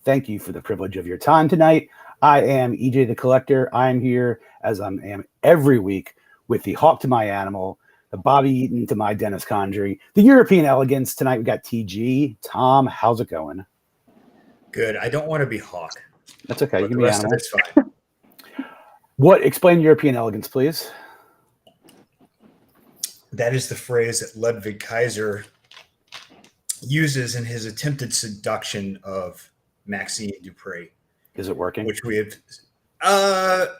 thank you for the privilege of your time tonight. I am EJ the Collector. I'm here as I am every week with the Hawk to my Animal, the Bobby Eaton to my Dennis Condrey, the European Elegance. Tonight we got TG. Tom, how's it going? Good. I don't want to be Hawk. That's okay. You But can the be rest Animal. of it's fine. Explain European Elegance, please. That is the phrase that Ludwig Kaiser uses in his attempted seduction of Maxine Dupree. Is it working? Which we have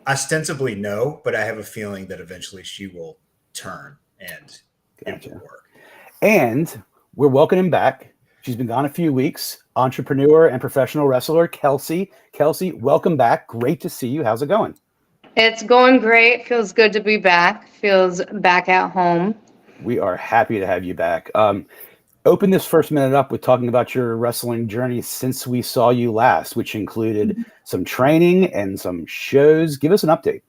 ostensibly no, but I have a feeling that eventually she will turn and it will work. And we're welcoming back. She's been gone a few weeks. Entrepreneur and professional wrestler, Kelsey. Kelsey, welcome back. Great to see you. How's it going? It's going great. Feels good to be back. Feels back at home. We are happy to have you back. Open this first minute up with talking about your wrestling journey since we saw you last, which included some training and some shows. Give us an update.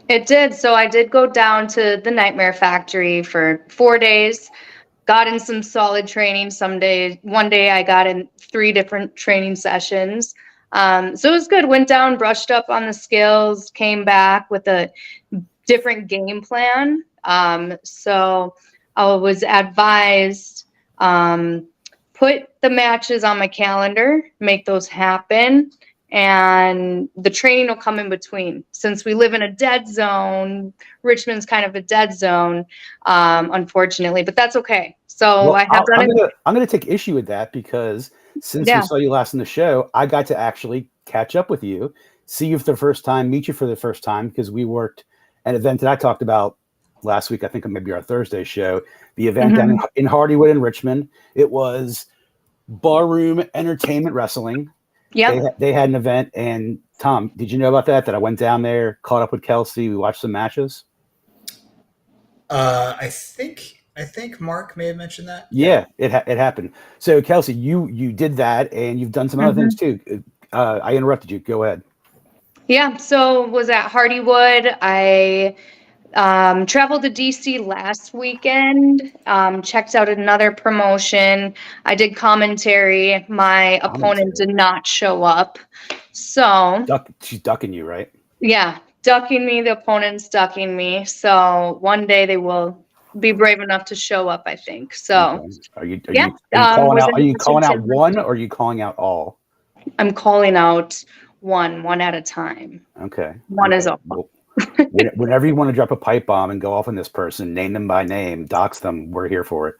It did. So I did go down to the Nightmare Factory for 4 days. Got in some solid training. One day I got in 3 different training sessions. So it was good. Went down, brushed up on the skills, came back with a different game plan. So I was advised, put the matches on my calendar, make those happen, and the training will come in between. Since we live in a dead zone, Richmond's kind of a dead zone, unfortunately, but that's okay. So I have done it. I'm going to take issue with that because since we saw you last in the show, I got to actually catch up with you, see you for the first time, meet you for the first time, because we worked an event that I talked about last week. I think maybe our Thursday show, the event down in Hardywood in Richmond. It was Barroom Entertainment Wrestling. Yeah, they had an event. And Tom, did you know about that? That I went down there, caught up with Kelsey. We watched some matches. I think Mark may have mentioned that. Yeah, it happened. So Kelsey, you did that, and you've done some other things too. I interrupted you. Go ahead. Yeah, so was at Hardywood. I traveled to DC last weekend, checked out another promotion. I did commentary. My opponent did not show up. So she's ducking you, right? Yeah, ducking me. The opponent's ducking me. So one day they will be brave enough to show up, I think. So okay. Are you calling out one, or are you calling out all? I'm calling out one at a time. Okay. One is all. Whenever you want to drop a pipe bomb and go off on this person, name them by name, dox them. We're here for it.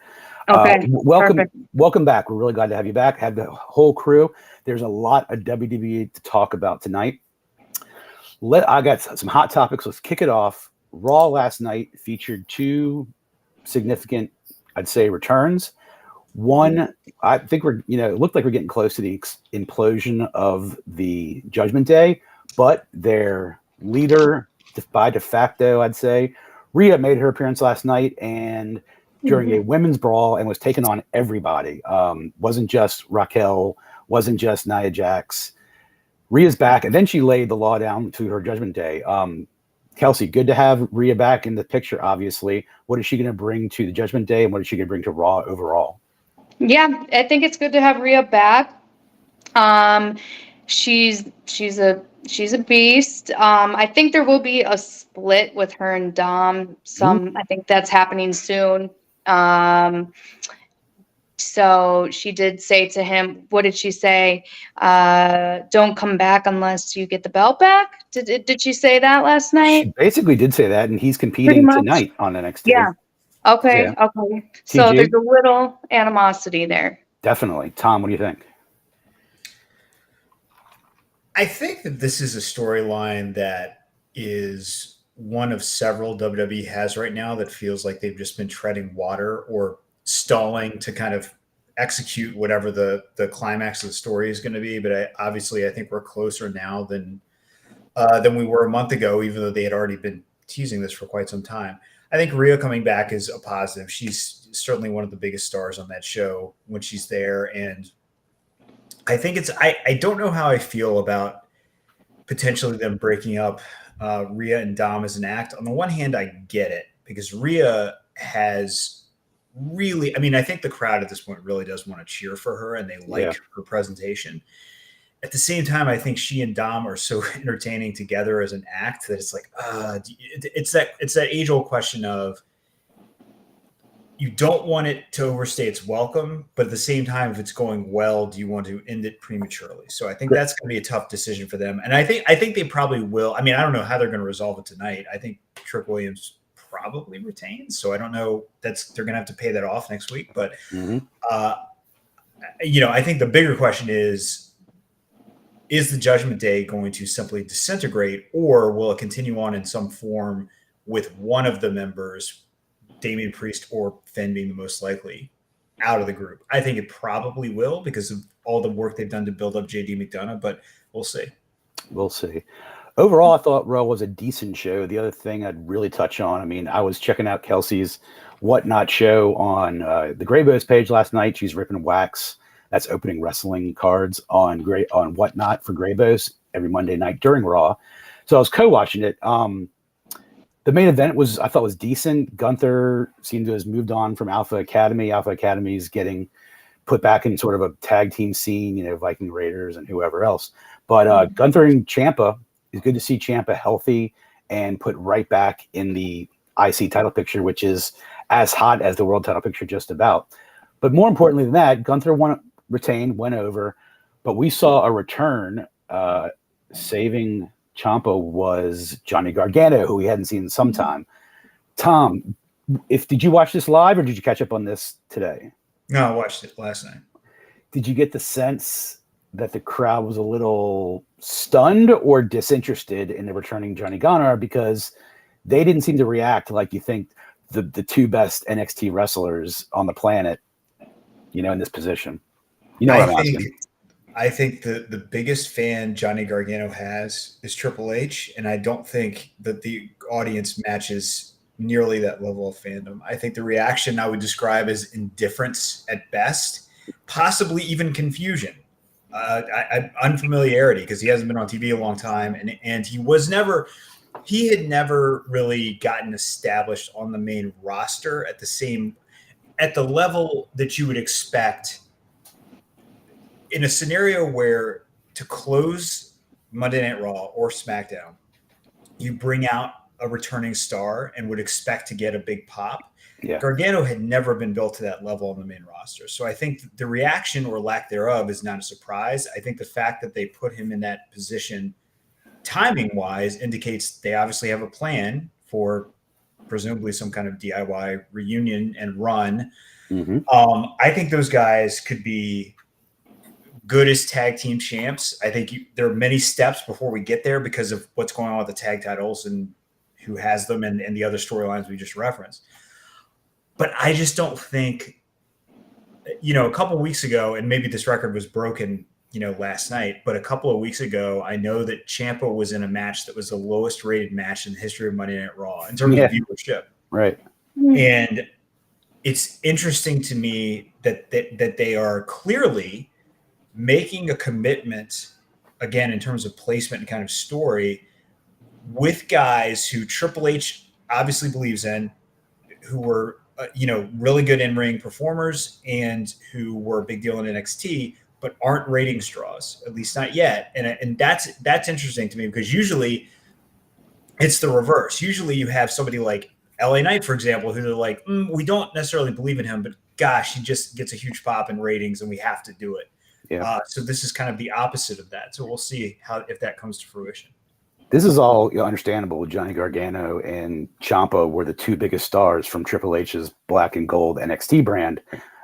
Okay. Welcome back. We're really glad to have you back. Have the whole crew. There's a lot of WWE to talk about tonight. I got some hot topics. Let's kick it off. Raw last night featured 2 significant, I'd say, returns. One, I think it looked like we're getting close to the implosion of the Judgment Day, but their leader, by de facto, I'd say, Rhea made her appearance last night and during a women's brawl and was taking on everybody. Wasn't just Raquel, wasn't just Nia Jax. Rhea's back, and then she laid the law down to her Judgment Day. Kelsey, good to have Rhea back in the picture, obviously. What is she going to bring to the Judgment Day, and what is she going to bring to Raw overall? Yeah, I think it's good to have Rhea back. She's a beast. I think there will be a split with her and Dom. I think that's happening soon. So she did say to him, what did she say? Don't come back unless you get the belt back. Did she say that last night? She basically did say that, and he's competing tonight on NXT. Yeah. Okay. So there's a little animosity there. Definitely. Tom, what do you think? I think that this is a storyline that is one of several WWE has right now that feels like they've just been treading water or stalling to kind of execute whatever the climax of the story is going to be. But I think we're closer now than we were a month ago, even though they had already been teasing this for quite some time. I think Rhea coming back is a positive. She's certainly one of the biggest stars on that show when she's there. And I think I don't know how I feel about potentially them breaking up Rhea and Dom as an act. On the one hand, I get it because Rhea has really, I mean, I think the crowd at this point really does want to cheer for her, and they like her presentation. At the same time, I think she and Dom are so entertaining together as an act that it's like, it's that age old question of, you don't want it to overstay its welcome, but at the same time, if it's going well, do you want to end it prematurely? So I think that's going to be a tough decision for them. And I think they probably will. I mean, I don't know how they're going to resolve it tonight. I think Trick Williams probably retains. So I don't know. They're going to have to pay that off next week. But, I think the bigger question is the Judgment Day going to simply disintegrate, or will it continue on in some form with one of the members, Damian Priest or Finn being the most likely, out of the group? I think it probably will because of all the work they've done to build up JD McDonough, but we'll see. We'll see. Overall, I thought Raw was a decent show. The other thing I'd really touch on, I mean, I was checking out Kelsey's Whatnot show on the Graybo's page last night. She's ripping wax. That's opening wrestling cards on Whatnot for Graybo's every Monday night during Raw. So I was co-watching it. The main event I thought was decent. Gunther seemed to have moved on from Alpha Academy. Alpha Academy is getting put back in sort of a tag team scene, Viking Raiders and whoever else. But Gunther and Ciampa, it's good to see Ciampa healthy and put right back in the IC title picture, which is as hot as the world title picture just about. But more importantly than that, Gunther retained, went over, but we saw a return saving Ciampa was Johnny Gargano, who we hadn't seen in some time. Tom, did you watch this live or did you catch up on this today? No, I watched it last night. Did you get the sense that the crowd was a little stunned or disinterested in the returning Johnny Gargano, because they didn't seem to react like you think the two best NXT wrestlers on the planet, in this position? What I'm asking. I think the biggest fan Johnny Gargano has is Triple H, and I don't think that the audience matches nearly that level of fandom. I think the reaction I would describe as indifference at best, possibly even confusion, unfamiliarity, because he hasn't been on TV a long time, and he had never really gotten established on the main roster at the level that you would expect in a scenario where, to close Monday Night Raw or SmackDown, you bring out a returning star and would expect to get a big pop. Yeah. Gargano had never been built to that level on the main roster. So I think the reaction or lack thereof is not a surprise. I think the fact that they put him in that position timing-wise indicates they obviously have a plan for presumably some kind of DIY reunion and run. Mm-hmm. I think those guys could be good as tag team champs. I think there are many steps before we get there because of what's going on with the tag titles and who has them and the other storylines we just referenced. But I just don't think, a couple of weeks ago, and maybe this record was broken, last night, but a couple of weeks ago, I know that Ciampa was in a match that was the lowest rated match in the history of Monday Night Raw in terms of viewership. Right. And it's interesting to me that they are clearly making a commitment, again, in terms of placement and kind of story, with guys who Triple H obviously believes in, who were, really good in-ring performers and who were a big deal in NXT, but aren't rating straws, at least not yet. And that's interesting to me, because usually it's the reverse. Usually you have somebody like LA Knight, for example, who they're like, we don't necessarily believe in him, but gosh, he just gets a huge pop in ratings and we have to do it. Yeah. So this is kind of the opposite of that. So we'll see if that comes to fruition. This is all understandable. Johnny Gargano and Ciampa were the two biggest stars from Triple H's Black and Gold NXT brand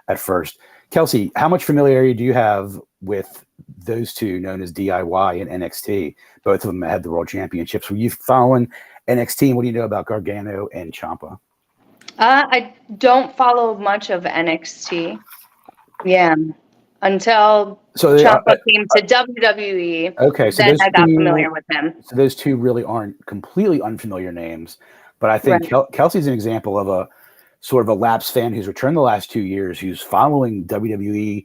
at first. Kelsey, how much familiarity do you have with those two known as DIY and NXT? Both of them had the World Championships. Were you following NXT? What do you know about Gargano and Ciampa? I don't follow much of NXT. Yeah. Until Ciampa came to WWE. Okay, so then I got familiar with him. So those two really aren't completely unfamiliar names, but I think Kelsey's an example of a sort of a lapsed fan who's returned the last 2 years, who's following WWE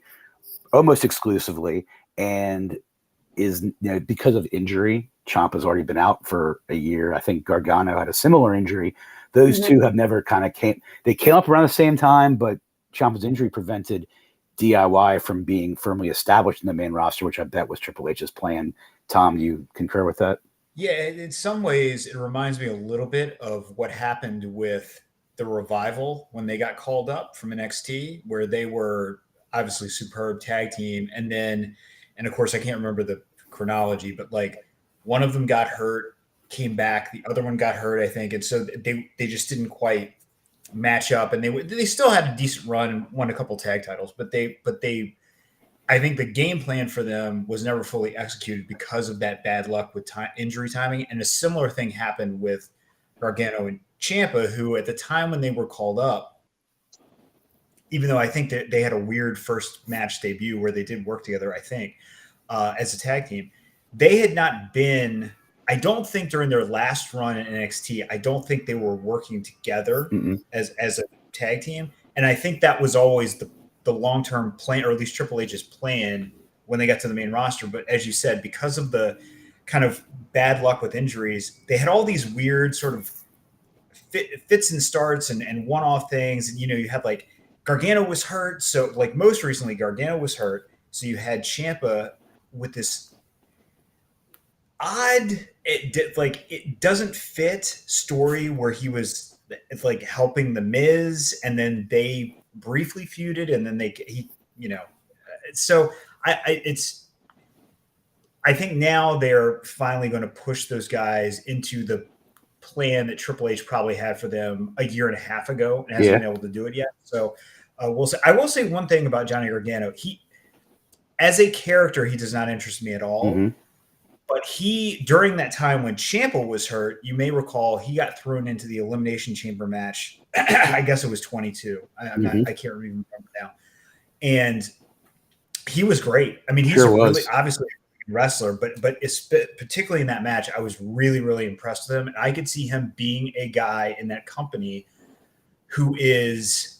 almost exclusively, and is, because of injury, Ciampa's already been out for a year. I think Gargano had a similar injury. Those two have never they came up around the same time, but Ciampa's injury prevented DIY from being firmly established in the main roster, which I bet was Triple H's plan. Tom, you concur with that? Yeah, in some ways, it reminds me a little bit of what happened with the Revival when they got called up from NXT, where they were obviously superb tag team. And of course, I can't remember the chronology, but like one of them got hurt, came back, the other one got hurt, I think. And so they just didn't quite match up, and they still had a decent run and won a couple tag titles, but I think the game plan for them was never fully executed because of that bad luck with injury timing. And a similar thing happened with Gargano and Ciampa, who at the time when they were called up, even though I think that they had a weird first match debut where they did work together, I think, as a tag team, they had not been, I don't think during their last run in NXT, I don't think they were working together as a tag team. And I think that was always the long-term plan, or at least Triple H's plan when they got to the main roster. But as you said, because of the kind of bad luck with injuries, they had all these weird sort of fits and starts and one-off things. And, you had like Gargano was hurt. So like most recently Gargano was hurt. So you had Ciampa with this odd, it doesn't fit story where he was like helping the Miz, and then they briefly feuded, and then so I think now they're finally going to push those guys into the plan that Triple H probably had for them a year and a half ago and hasn't been able to do it yet. So I will say one thing about Johnny Gargano. He, as a character, he does not interest me at all. But during that time when Ciampa was hurt, you may recall he got thrown into the Elimination Chamber match. I guess it was 22. I can't remember now. And he was great. I mean, he's really obviously a wrestler, but particularly in that match, I was really, really impressed with him. And I could see him being a guy in that company who is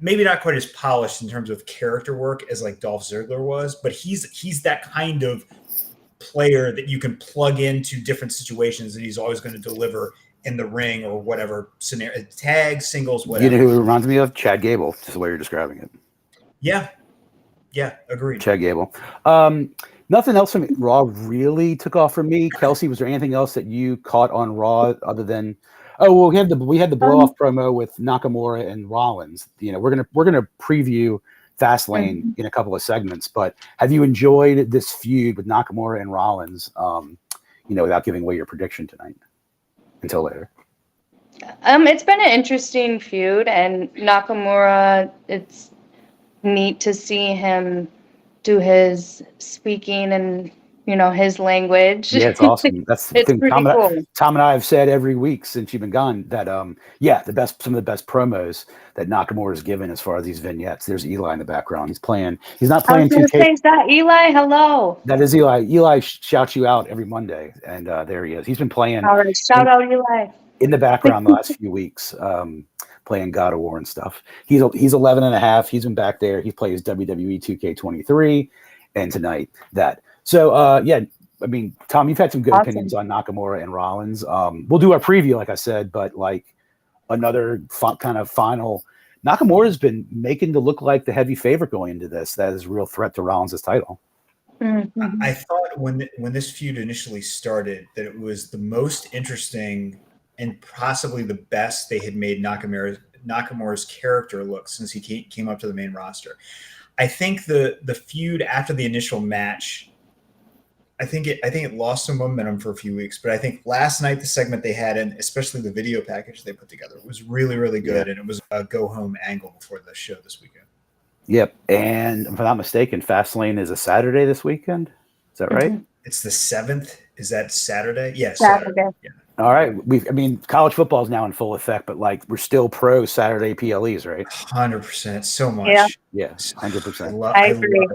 maybe not quite as polished in terms of character work as like Dolph Ziggler was, but he's that kind of player that you can plug into different situations, and he's always going to deliver in the ring or whatever scenario, tag, singles, whatever. You know who it reminds me of? Chad Gable, just the way you're describing it. Yeah, agreed. Chad Gable. Nothing else from Raw really took off for me. Kelsey, was there anything else that you caught on Raw other than? Oh, well, we had the blow off promo with Nakamura and Rollins. We're gonna preview Fastlane in a couple of segments. But have you enjoyed this feud with Nakamura and Rollins? Without giving away your prediction tonight until later. It's been an interesting feud, and Nakamura, it's neat to see him do his speaking and his language. Yeah, it's awesome. That's the thing. Pretty cool. Tom and I have said every week since you've been gone that some of the best promos that Nakamura has given as far as these vignettes. There's Eli in the background. He's not playing 2K. Is that Eli? Hello. That is Eli. Eli shouts you out every Monday, and there he is. He's been playing. All right, shout out Eli in the background the last few weeks, playing God of War and stuff. He's 11 and a half. He's been back there. He plays WWE 2K23, and tonight that. So, I mean, Tom, you've had some good opinions on Nakamura and Rollins. We'll do our preview, like I said, but like another kind of final. Nakamura's been making to look like the heavy favorite going into this. That is a real threat to Rollins' title. I thought when this feud initially started that it was the most interesting and possibly the best they had made Nakamura's character look since he came up to the main roster. I think the feud after the initial match, I think it lost some momentum for a few weeks, but I think last night the segment they had, and especially the video package they put together, was really, really good, and it was a go-home angle before the show this weekend. Yep, and if I'm not mistaken, Fastlane is a Saturday this weekend. Is that right? It's the 7th. Is that Saturday? Yes. Saturday. Yeah. All right. College football is now in full effect, but like we're still pro Saturday PLEs, right? 100%. So much. Yeah. 100%. I agree.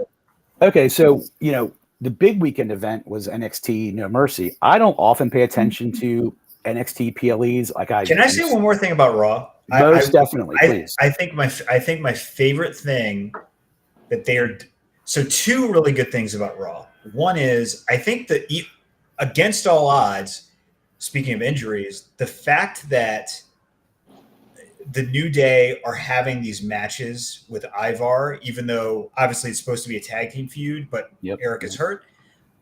Okay, so the big weekend event was NXT No Mercy. I don't often pay attention to NXT PLEs. Can I say one more thing about Raw? Most definitely, please. I think my favorite thing that So two really good things about Raw. One is I think that against all odds, speaking of injuries, the fact that the New Day are having these matches with Ivar, even though obviously it's supposed to be a tag team feud, but Eric is hurt.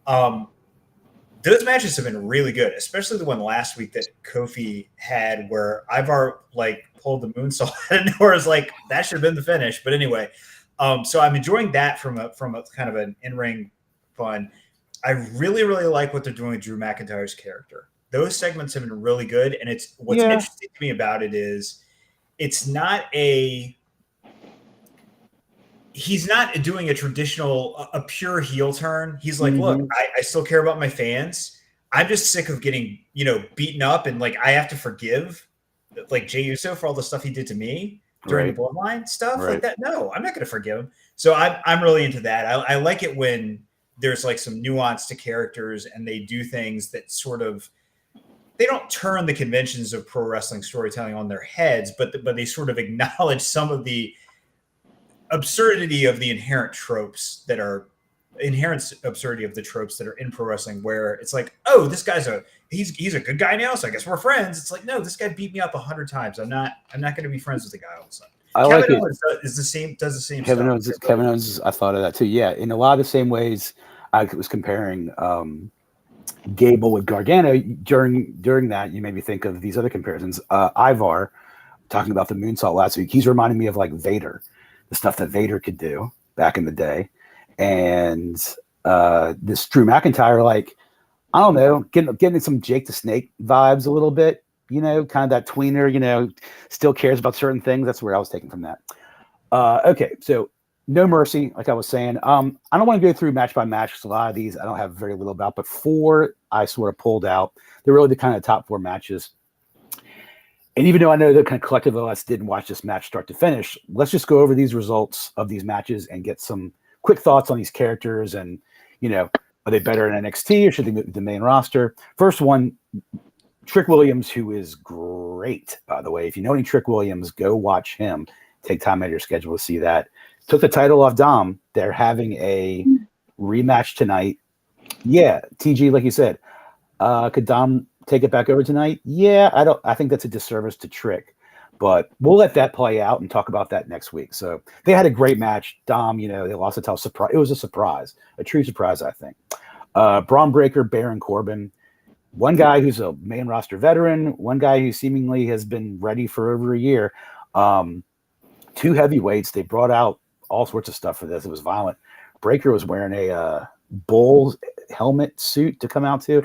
Those matches have been really good, especially the one last week that Kofi had where Ivar like pulled the moonsault out of nowhere. Is like that should have been the finish. But anyway, so I'm enjoying that from a kind of an in-ring fun. I really, really like what they're doing with Drew McIntyre's character. Those segments have been really good. And it's what's interesting to me about it is it's not he's not doing a traditional, a pure heel turn. He's like, look, I still care about my fans. I'm just sick of getting, beaten up and like I have to forgive like Jey Uso for all the stuff he did to me during the Bloodline stuff like that. No, I'm not going to forgive him. So I'm really into that. I like it when there's like some nuance to characters and they do things that sort of, they don't turn the conventions of pro wrestling storytelling on their heads, but they sort of acknowledge some of the absurdity of the inherent tropes that are absurdity of the tropes that are in pro wrestling, where it's like, oh, this guy's he's a good guy now, so I guess we're friends. It's like, no, this guy beat me up 100 times. I'm not going to be friends with the guy all of a sudden. Kevin Owens does the same Kevin stuff. Kevin Owens, I thought of that too. Yeah, in a lot of the same ways. I was comparing Gable with Gargano during that. You made me think of these other comparisons. Ivar, talking about the moonsault last week, he's reminding me of like Vader, the stuff that Vader could do back in the day. And this Drew McIntyre, like, I don't know, getting some Jake the Snake vibes a little bit, kind of that tweener, still cares about certain things. That's where I was taking from that. Okay, so No Mercy, like I was saying. I don't want to go through match by match because a lot of these I don't have very little about, but 4 I sort of pulled out. They're really the kind of top 4 matches. And even though I know the kind of collective of us didn't watch this match start to finish, let's just go over these results of these matches and get some quick thoughts on these characters. And, are they better in NXT or should they move to the main roster? First one, Trick Williams, who is great, by the way. If you know any Trick Williams, go watch him. Take time out of your schedule to see that. Took the title off Dom. They're having a rematch tonight. Yeah, TG, like you said, could Dom take it back over tonight? Yeah, I think that's a disservice to Trick, but we'll let that play out and talk about that next week. So they had a great match. Dom, they lost the title. Surprise! It was a surprise, a true surprise, I think. Braun Breaker, Baron Corbin, one guy who's a main roster veteran, one guy who seemingly has been ready for over a year. 2 heavyweights. They brought out all sorts of stuff for this. It was violent. Breaker was wearing a bull helmet suit to come out to.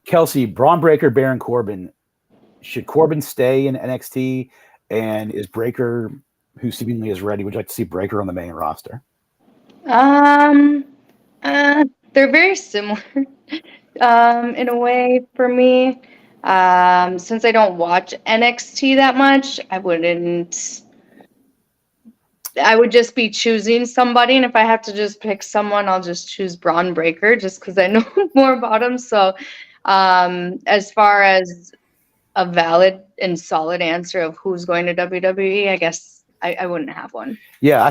Kelsey, Braun Breaker, Baron Corbin. Should Corbin stay in NXT? And is Breaker, who seemingly is ready, would you like to see Breaker on the main roster? They're very similar in a way for me. Since I don't watch NXT that much, I would just be choosing somebody, and if I have to just pick someone, I'll just choose Braun Breaker just because I know more about him. So as far as a valid and solid answer of who's going to WWE, I guess I wouldn't have one. Yeah,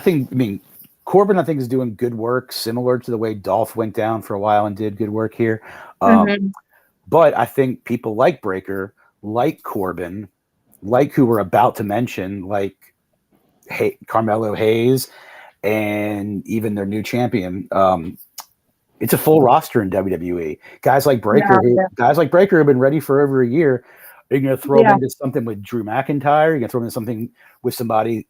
Corbin, I think, is doing good work, similar to the way Dolph went down for a while and did good work here. But I think people like Breaker, like Corbin, like who we're about to mention, like Carmelo Hayes, and even their new champion. It's a full roster in WWE. Guys like Breaker, have been ready for over a year. Are you going to throw them into something with Drew McIntyre? You're going to throw them into something with somebody?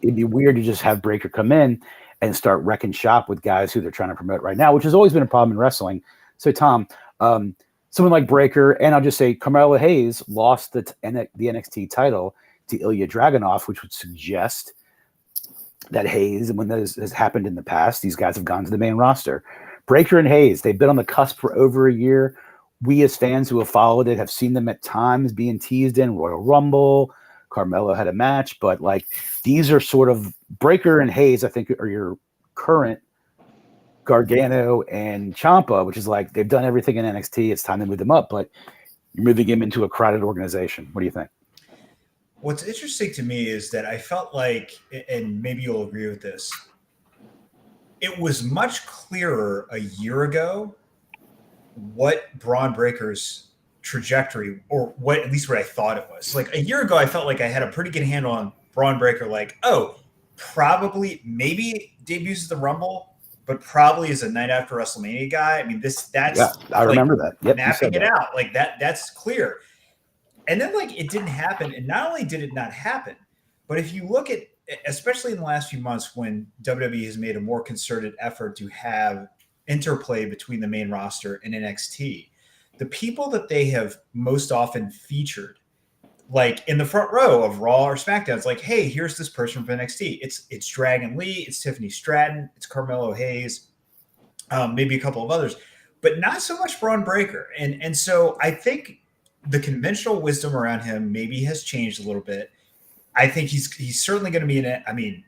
It'd be weird to just have Breaker come in and start wrecking shop with guys who they're trying to promote right now, which has always been a problem in wrestling. So, Tom, someone like Breaker, and I'll just say Carmelo Hayes lost the NXT title to Ilya Dragunov, which would suggest that Hayes, and when this has happened in the past, these guys have gone to the main roster. Breaker and Hayes, they've been on the cusp for over a year. We as fans who have followed it have seen them at times being teased in Royal Rumble. Carmelo had a match, but like these are sort of Breaker and Hayes, I think, are your current Gargano and Ciampa, which is like they've done everything in NXT. It's time to move them up, but you're moving him into a crowded organization. What do you think? What's interesting to me is that I felt like, and maybe you'll agree with this, it was much clearer a year ago what Braun Breaker's trajectory, or at least what I thought it was. Like a year ago, I felt like I had a pretty good handle on Braun Breaker. Like, oh, probably maybe debuts at the Rumble, but probably is a night after WrestleMania guy. I mean, that's I remember that. Yep, mapping it out like that's clear. And then like it didn't happen, and not only did it not happen, but if you look at, especially in the last few months when WWE has made a more concerted effort to have interplay between the main roster and NXT, the people that they have most often featured, like in the front row of Raw or SmackDown, it's like, hey, here's this person from NXT. It's Dragon Lee, it's Tiffany Stratton, it's Carmelo Hayes, maybe a couple of others, but not so much Braun Breaker. And so I think the conventional wisdom around him maybe has changed a little bit. I think he's certainly going to be in it. I mean,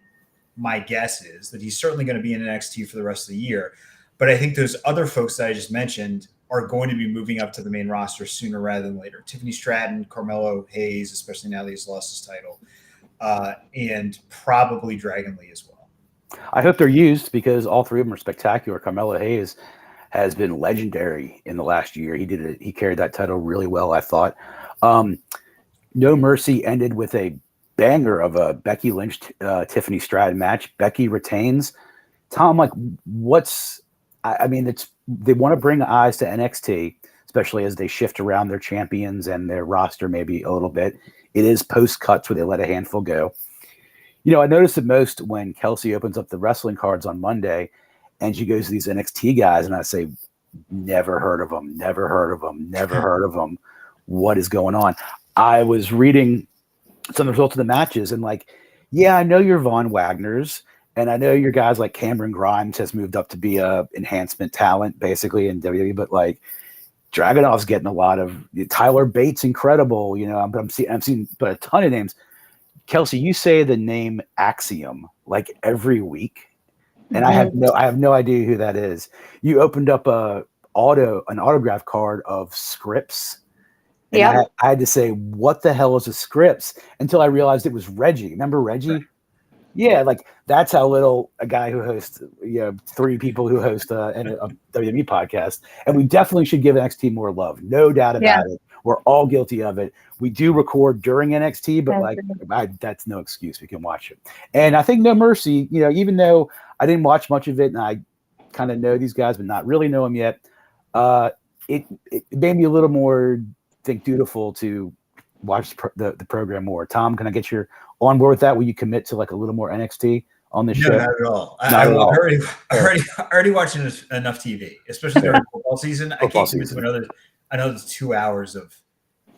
my guess is that he's certainly going to be in NXT for the rest of the year. But I think those other folks that I just mentioned are going to be moving up to the main roster sooner rather than later. Tiffany Stratton, Carmelo Hayes, especially now that he's lost his title, and probably Dragon Lee as well. I hope they're used because all three of them are spectacular. Carmelo Hayes has been legendary in the last year. He carried that title really well, I thought. No Mercy ended with a banger of a Becky Lynch, Tiffany Stratton match. Becky retains. Tom, like, I mean, they want to bring eyes to NXT, especially as they shift around their champions and their roster maybe a little bit. It is post cuts where they let a handful go. You know, I noticed it most when Kelsey opens up the wrestling cards on Monday and she goes to these NXT guys, and I say, never heard of them, never heard of them, never heard of them. What is going on? I was reading some of the results of the matches, and like, yeah, I know you're Von Wagner's, and I know your guys like Cameron Grimes has moved up to be a enhancement talent basically in WWE, but like Dragunov's getting a lot of Tyler Bates, incredible. You know, I'm seeing but a ton of names. Kelsey, you say the name Axiom like every week. And I have no idea who that is. You opened up an autograph card of Scripps. And I had to say, what the hell is a Scripps? Until I realized it was Reggie. Remember Reggie? Right. Yeah, like that's how little a guy who hosts, three people who host a WWE podcast. And we definitely should give NXT more love. No doubt about it. We're all guilty of it. We do record during NXT, but that's no excuse. We can watch it. And I think No Mercy, even though I didn't watch much of it and I kind of know these guys, but not really know them yet, it made me a little more dutiful to watch the program more. Tom, can I get your on board with that? Will you commit to like a little more NXT on this show? No, not at all. I already watched enough TV, especially during football season. I can't commit to another 2 hours of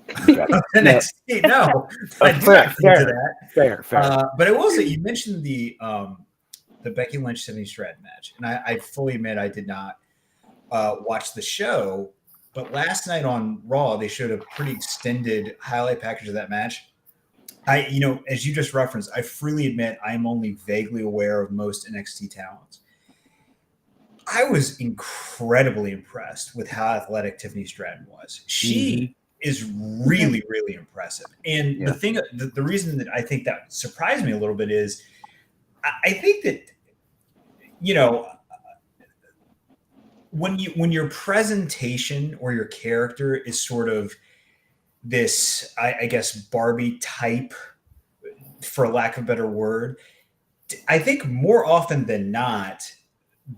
NXT. No, I do not commit to that. Fair. But I will say, you mentioned the Becky Lynch Tiffany Stratton match, and I fully admit I did not watch the show. But last night on Raw, they showed a pretty extended highlight package of that match. As you just referenced, I freely admit I'm only vaguely aware of most NXT talents. I was incredibly impressed with how athletic Tiffany Stratton was. She is really, really impressive. And the reason that I think that surprised me a little bit is I think that, when your presentation or your character is sort of this, I guess, Barbie type, for lack of a better word, I think more often than not,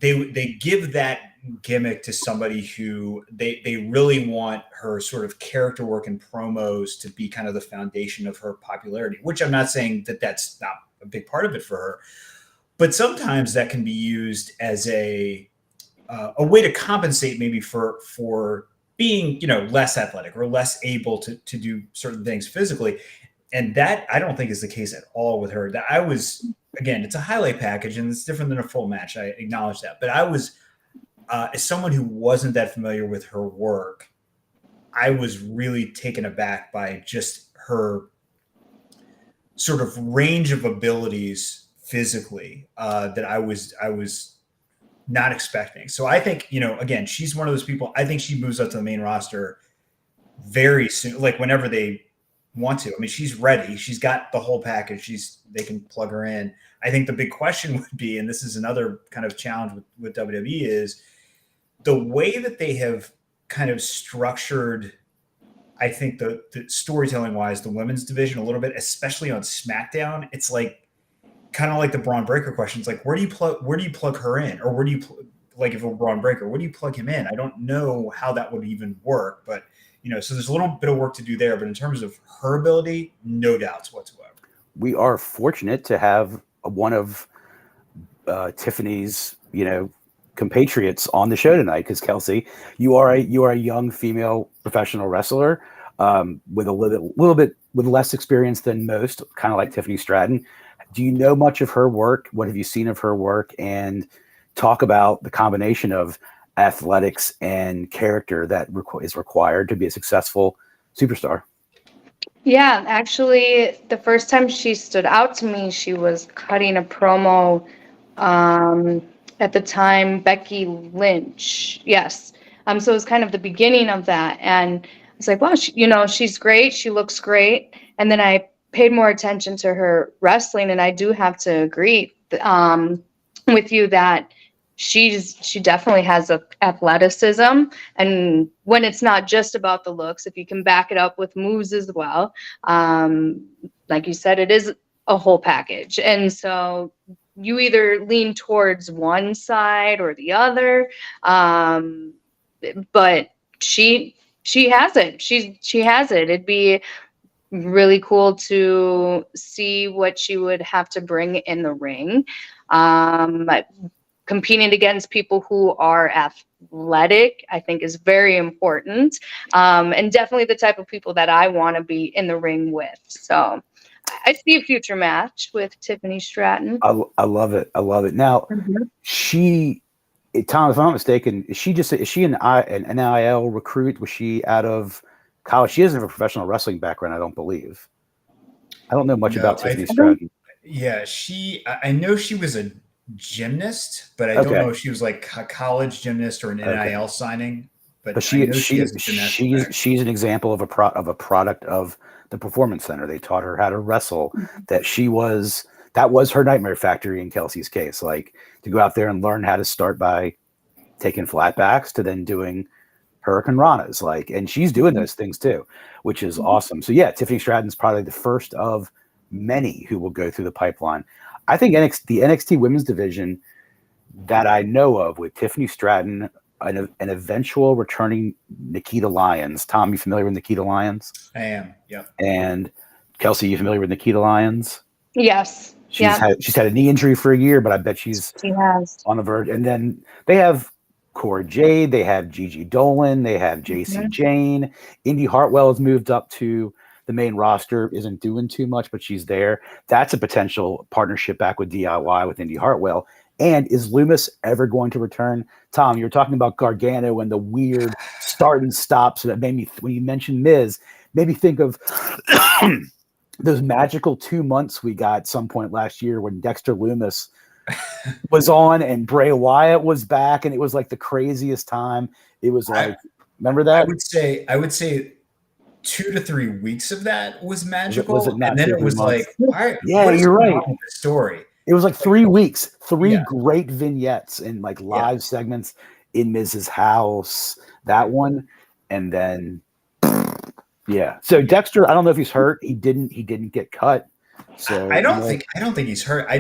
they give that gimmick to somebody who they really want her sort of character work and promos to be kind of the foundation of her popularity, which I'm not saying that that's not a big part of it for her, but sometimes that can be used as a way to compensate maybe for being, less athletic or less able to do certain things physically. And that I don't think is the case at all with her. That I was, again, it's a highlight package and it's different than a full match. I acknowledge that. But I was, as someone who wasn't that familiar with her work, I was really taken aback by just her sort of range of abilities physically that I was not expecting. So I think, again, she's one of those people. I think she moves up to the main roster very soon, like whenever they want to. I mean, she's ready. She's got the whole package. They can plug her in. I think the big question would be, and this is another kind of challenge with WWE, is the way that they have kind of structured, I think the storytelling wise, the women's division a little bit, especially on SmackDown. It's like kind of like the Braun Breaker question. It's like, where do you plug her in? Or where do you like, if a Braun Breaker, where do you plug him in? I don't know how that would even work, but so there's a little bit of work to do there, but in terms of her ability, no doubts whatsoever. We are fortunate to have one of Tiffany's, compatriots on the show tonight, because Kelsey, you are a young female professional wrestler with a little bit with less experience than most, kind of like Tiffany Stratton. Do you know much of her work? What have you seen of her work? And talk about the combination of athletics and character that is required to be a successful superstar. Yeah, actually, the first time she stood out to me, she was cutting a promo at the time, Becky Lynch. Yes. So it was kind of the beginning of that. And I was like, wow, she's great. She looks great. And then I paid more attention to her wrestling. And I do have to agree with you that she definitely has athleticism, and when it's not just about the looks, if you can back it up with moves as well, like you said, it is a whole package. And so you either lean towards one side or the other, but she has it. She has it. It'd be really cool to see what she would have to bring in the ring. Competing against people who are athletic, I think, is very important, and definitely the type of people that I want to be in the ring with. So I see a future match with Tiffany Stratton. I love it. I love it. Now, Tom, if I'm not mistaken, is she an NIL recruit? Was she out of college? She doesn't have a professional wrestling background, I don't believe. I don't know much about Tiffany Stratton. Yeah, I know she was a gymnast, but I don't know if she was like a college gymnast or an NIL signing. But she's an example of a product of the Performance Center. They taught her how to wrestle. That was her nightmare factory in Kelsey's case. Like, to go out there and learn how to start by taking flatbacks to then doing Hurricane Ranas. And she's doing those things too, which is awesome. So yeah, Tiffany Stratton's probably the first of many who will go through the pipeline. I think the NXT women's division that I know of, with Tiffany Stratton, an eventual returning Nikita Lyons. Tom, you familiar with Nikita Lyons? I am, yeah. And Kelsey, you familiar with Nikita Lyons? Yes. She's had a knee injury for a year, but I bet she has on the verge. And then they have Cora Jade, they have Gigi Dolan, they have JC Jane. Indy Hartwell has moved up to the main roster, isn't doing too much, but she's there. That's a potential partnership back with DIY with Indy Hartwell. And is Loomis ever going to return? Tom, you were talking about Gargano and the weird start and stop. So that made me, when you mentioned Miz, made me think of those magical 2 months we got some point last year when Dexter Loomis was on and Bray Wyatt was back, and it was like the craziest time. It was like, remember that? I would say 2 to 3 weeks of that was magical. Was it not? And then it was months? Like, yeah, you're right. With the story. It was like 3 weeks, great vignettes and like live segments in Miz's house, that one. And then, So Dexter, I don't know if he's hurt. He didn't get cut. So I don't think he's hurt. I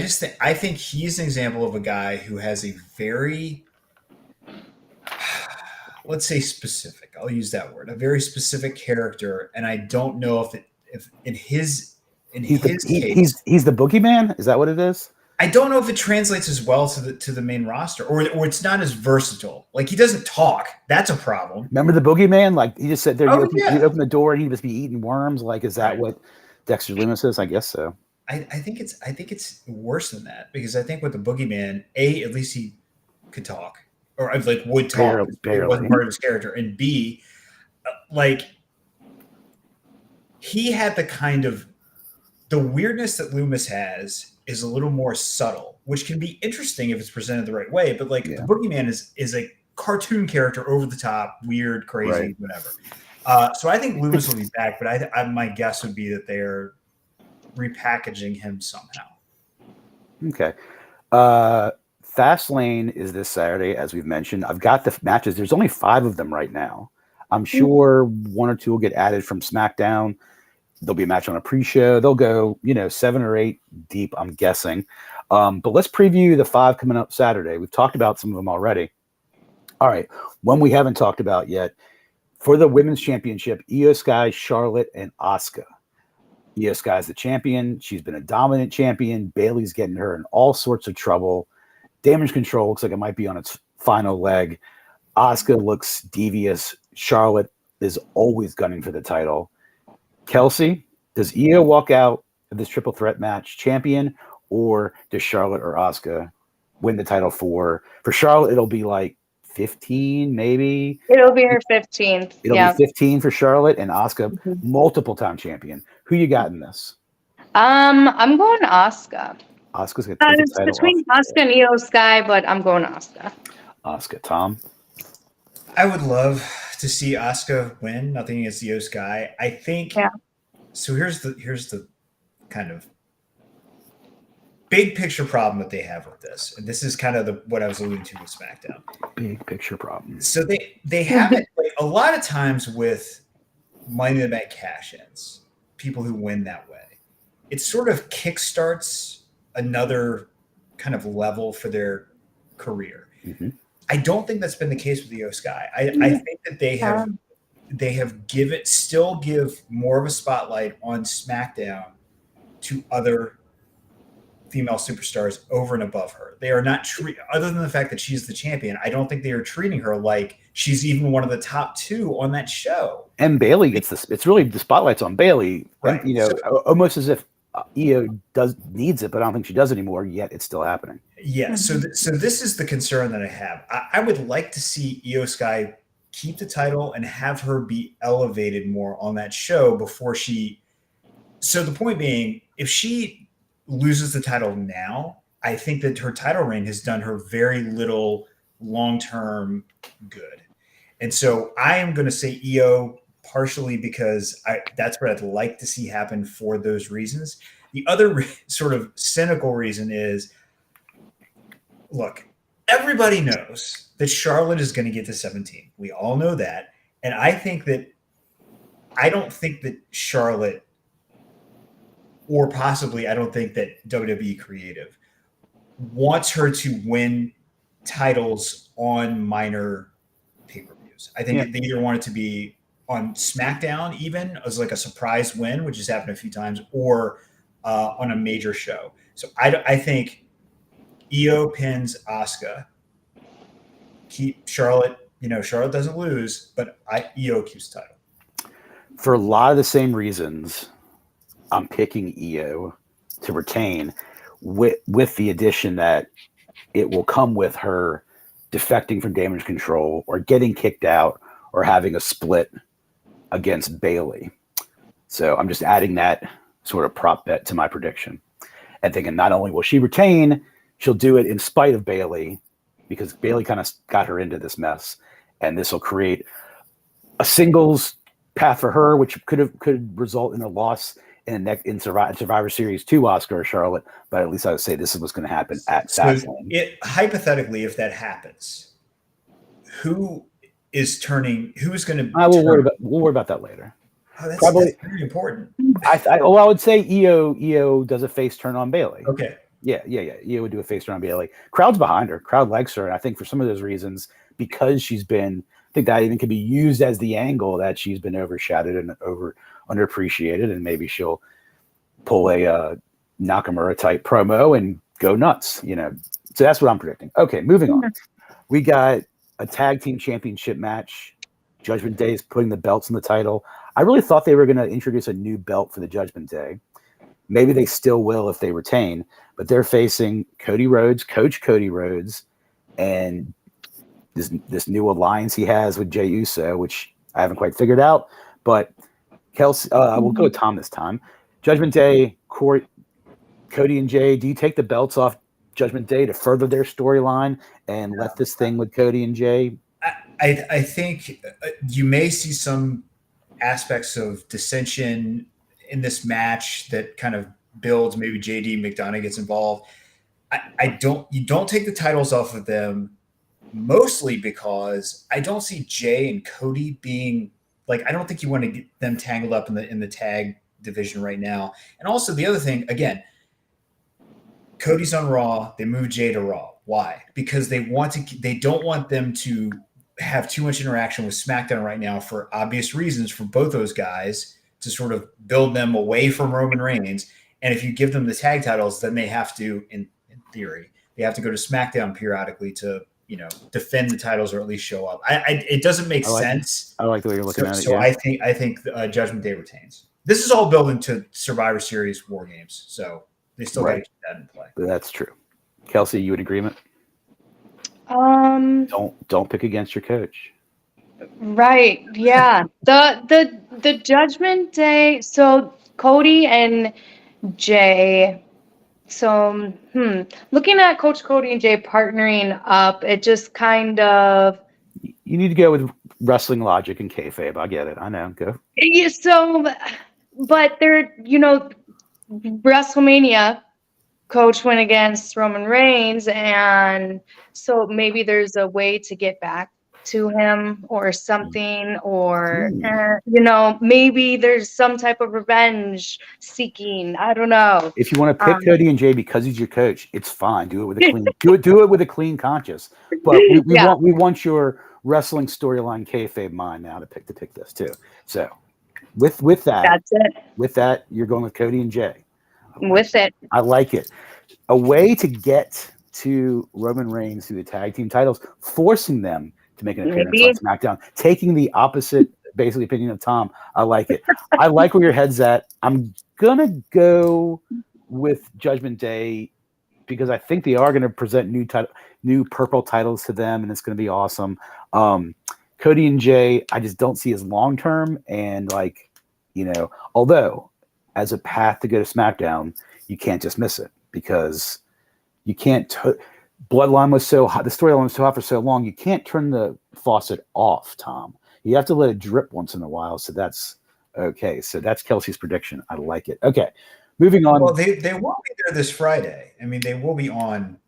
think he's an example of a guy who has a very, let's say, specific. I'll use that word, a very specific character. And I don't know if in his case, he's the boogeyman. Is that what it is? I don't know if it translates as well to the main roster, or it's not as versatile. Like, he doesn't talk. That's a problem. Remember the boogeyman? Like, he just sat there. You open the door and he'd just be eating worms. Like, is that what Dexter Loomis is? I guess so. I think it's worse than that, because I think with the boogeyman, at least he could talk, or would talk. Barely. It wasn't part of his character, and B, he had the kind of the weirdness that Loomis has is a little more subtle, which can be interesting if it's presented the right way. But the boogeyman is a cartoon character, over the top, weird, crazy, whatever. So I think Loomis will be back, but my guess would be that they're repackaging him somehow. Okay. Fastlane is this Saturday, as we've mentioned. I've got the matches. There's only 5 of them right now. I'm sure 1 or 2 will get added from SmackDown. There'll be a match on a pre-show. They'll go, 7 or 8 deep, I'm guessing. But let's preview the 5 coming up Saturday. We've talked about some of them already. All right. One we haven't talked about yet. For the Women's Championship, Io Sky, Charlotte, and Asuka. Io Sky's the champion. She's been a dominant champion. Bayley's getting her in all sorts of trouble. Damage Control looks like it might be on its final leg. Asuka looks devious. Charlotte is always gunning for the title. Kelsey, does Io walk out of this triple threat match champion, or does Charlotte or Asuka win the title for Charlotte? It'll be like 15, maybe. It'll be her 15th. It'll be 15 for Charlotte, and Asuka, multiple time champion. Who you got in this? I'm going Asuka. Asuka's going to take the title between Asuka and Io Sky, but I'm going Asuka. Asuka. Tom? I would love to see Asuka win. Nothing against Io Sky. I think. Yeah. So here's the kind of big picture problem that they have with this, and this is kind of what I was alluding to with SmackDown. Big picture problem. So they have it like a lot of times with Money in the Bank cash-ins, people who win that way. It sort of kickstarts another kind of level for their career. Mm-hmm. I don't think that's been the case with Io Sky. I think that they have still give more of a spotlight on SmackDown to other female superstars over and above her. They are not other than the fact that she's the champion. I don't think they are treating her like she's even one of the top 2 on that show. And Bayley gets this. It's really the spotlight's on Bayley, right? Almost as if Io needs it, but I don't think she does anymore. Yet it's still happening. Yeah. So this is the concern that I have. I would like to see Io Sky keep the title and have her be elevated more on that show before she. So the point being, if she loses the title now, I think that her title reign has done her very little long-term good. And so I am going to say Io partially because that's what I'd like to see happen for those reasons. The other sort of cynical reason is, look, everybody knows that Charlotte is going to get to 17. We all know that. And I don't think that Charlotte, or possibly I don't think that WWE Creative wants her to win titles on minor pay-per-views. I think they either want it to be on SmackDown even as like a surprise win, which has happened a few times, or on a major show. So I think Io pins Asuka. Keep Charlotte. Charlotte doesn't lose, but Io keeps the title. For a lot of the same reasons, I'm picking Io to retain, with the addition that it will come with her defecting from Damage Control or getting kicked out or having a split against Bayley. So I'm just adding that sort of prop bet to my prediction and thinking not only will she retain, she'll do it in spite of Bayley, because Bayley kind of got her into this mess, and this will create a singles path for her, which could result in a loss in Survivor Series to Asuka or Charlotte. But at least I would say this is what's going to happen at Fastlane. Hypothetically, if that happens, who is going to? We'll worry about that later. Oh, that's very important. I would say Io does a face turn on Bayley. Okay. Yeah. Io would do a face turn on Bayley. Crowd's behind her. Crowd likes her, and I think for some of those reasons, because she's been, I think that even could be used as the angle that she's been overshadowed and underappreciated, and maybe she'll pull a Nakamura type promo and go nuts. So that's what I'm predicting. Okay, moving on. We got a tag team championship match. Judgment Day is putting the belts in the title. I really thought they were going to introduce a new belt for the Judgment Day. Maybe they still will if they retain, but they're facing Cody Rhodes, Coach Cody Rhodes, and this new alliance he has with Jey Uso, which I haven't quite figured out. But Kelsey, we'll go with Tom this time. Judgment Day, Cody and Jey, do you take the belts off Judgment Day to further their storyline and let this thing with Cody and Jey? I think you may see some aspects of dissension in this match that kind of builds. Maybe JD McDonough gets involved. You don't take the titles off of them, mostly because I don't see Jay and Cody being like, I don't think you want to get them tangled up in the tag division right now. And also the other thing, again, Cody's on Raw. They move Jay to Raw. Why? Because they don't want them to have too much interaction with SmackDown right now for obvious reasons for both those guys to sort of build them away from Roman Reigns. And if you give them the tag titles, then they have to, in theory, they have to go to SmackDown periodically to, defend the titles or at least show up. It doesn't make sense. I like the way you're looking at it. So yeah. I think Judgment Day retains. This is all built into Survivor Series War Games, so they still got to keep that in play. That's true. Kelsey, you in agreement? Don't pick against your coach. Right. Yeah. The Judgment Day. So Cody and Jay. So looking at Coach Cody and Jay partnering up, it just kind of. You need to go with wrestling logic and kayfabe. I get it. I know. Go. Yeah. So, but they're WrestleMania. Coach went against Roman Reigns, and so maybe there's a way to get back to him or something, or maybe there's some type of revenge seeking. I don't know. If you want to pick Cody and Jay because he's your coach, it's fine. Do it with a clean. do it with a clean conscience. But we want your wrestling storyline kayfabe mind now to pick this too. So with that, that's it. With that, you're going with Cody and Jay. I like it. A way to get to Roman Reigns through the tag team titles, forcing them to make an appearance on SmackDown, taking the opposite, basically, opinion of Tom. I like it. I like where your head's at. I'm gonna go with Judgment Day because I think they are going to present new purple titles to them, and it's going to be awesome. Cody and Jay, I just don't see as long term, and although as a path to go to SmackDown, you can't just miss it because you can't. Bloodline was so hot. The storyline was so hot for so long. You can't turn the faucet off, Tom. You have to let it drip once in a while. So that's okay. So that's Kelsey's prediction. I like it. Okay, moving on. Well, they won't be there this Friday. I mean, they will be on.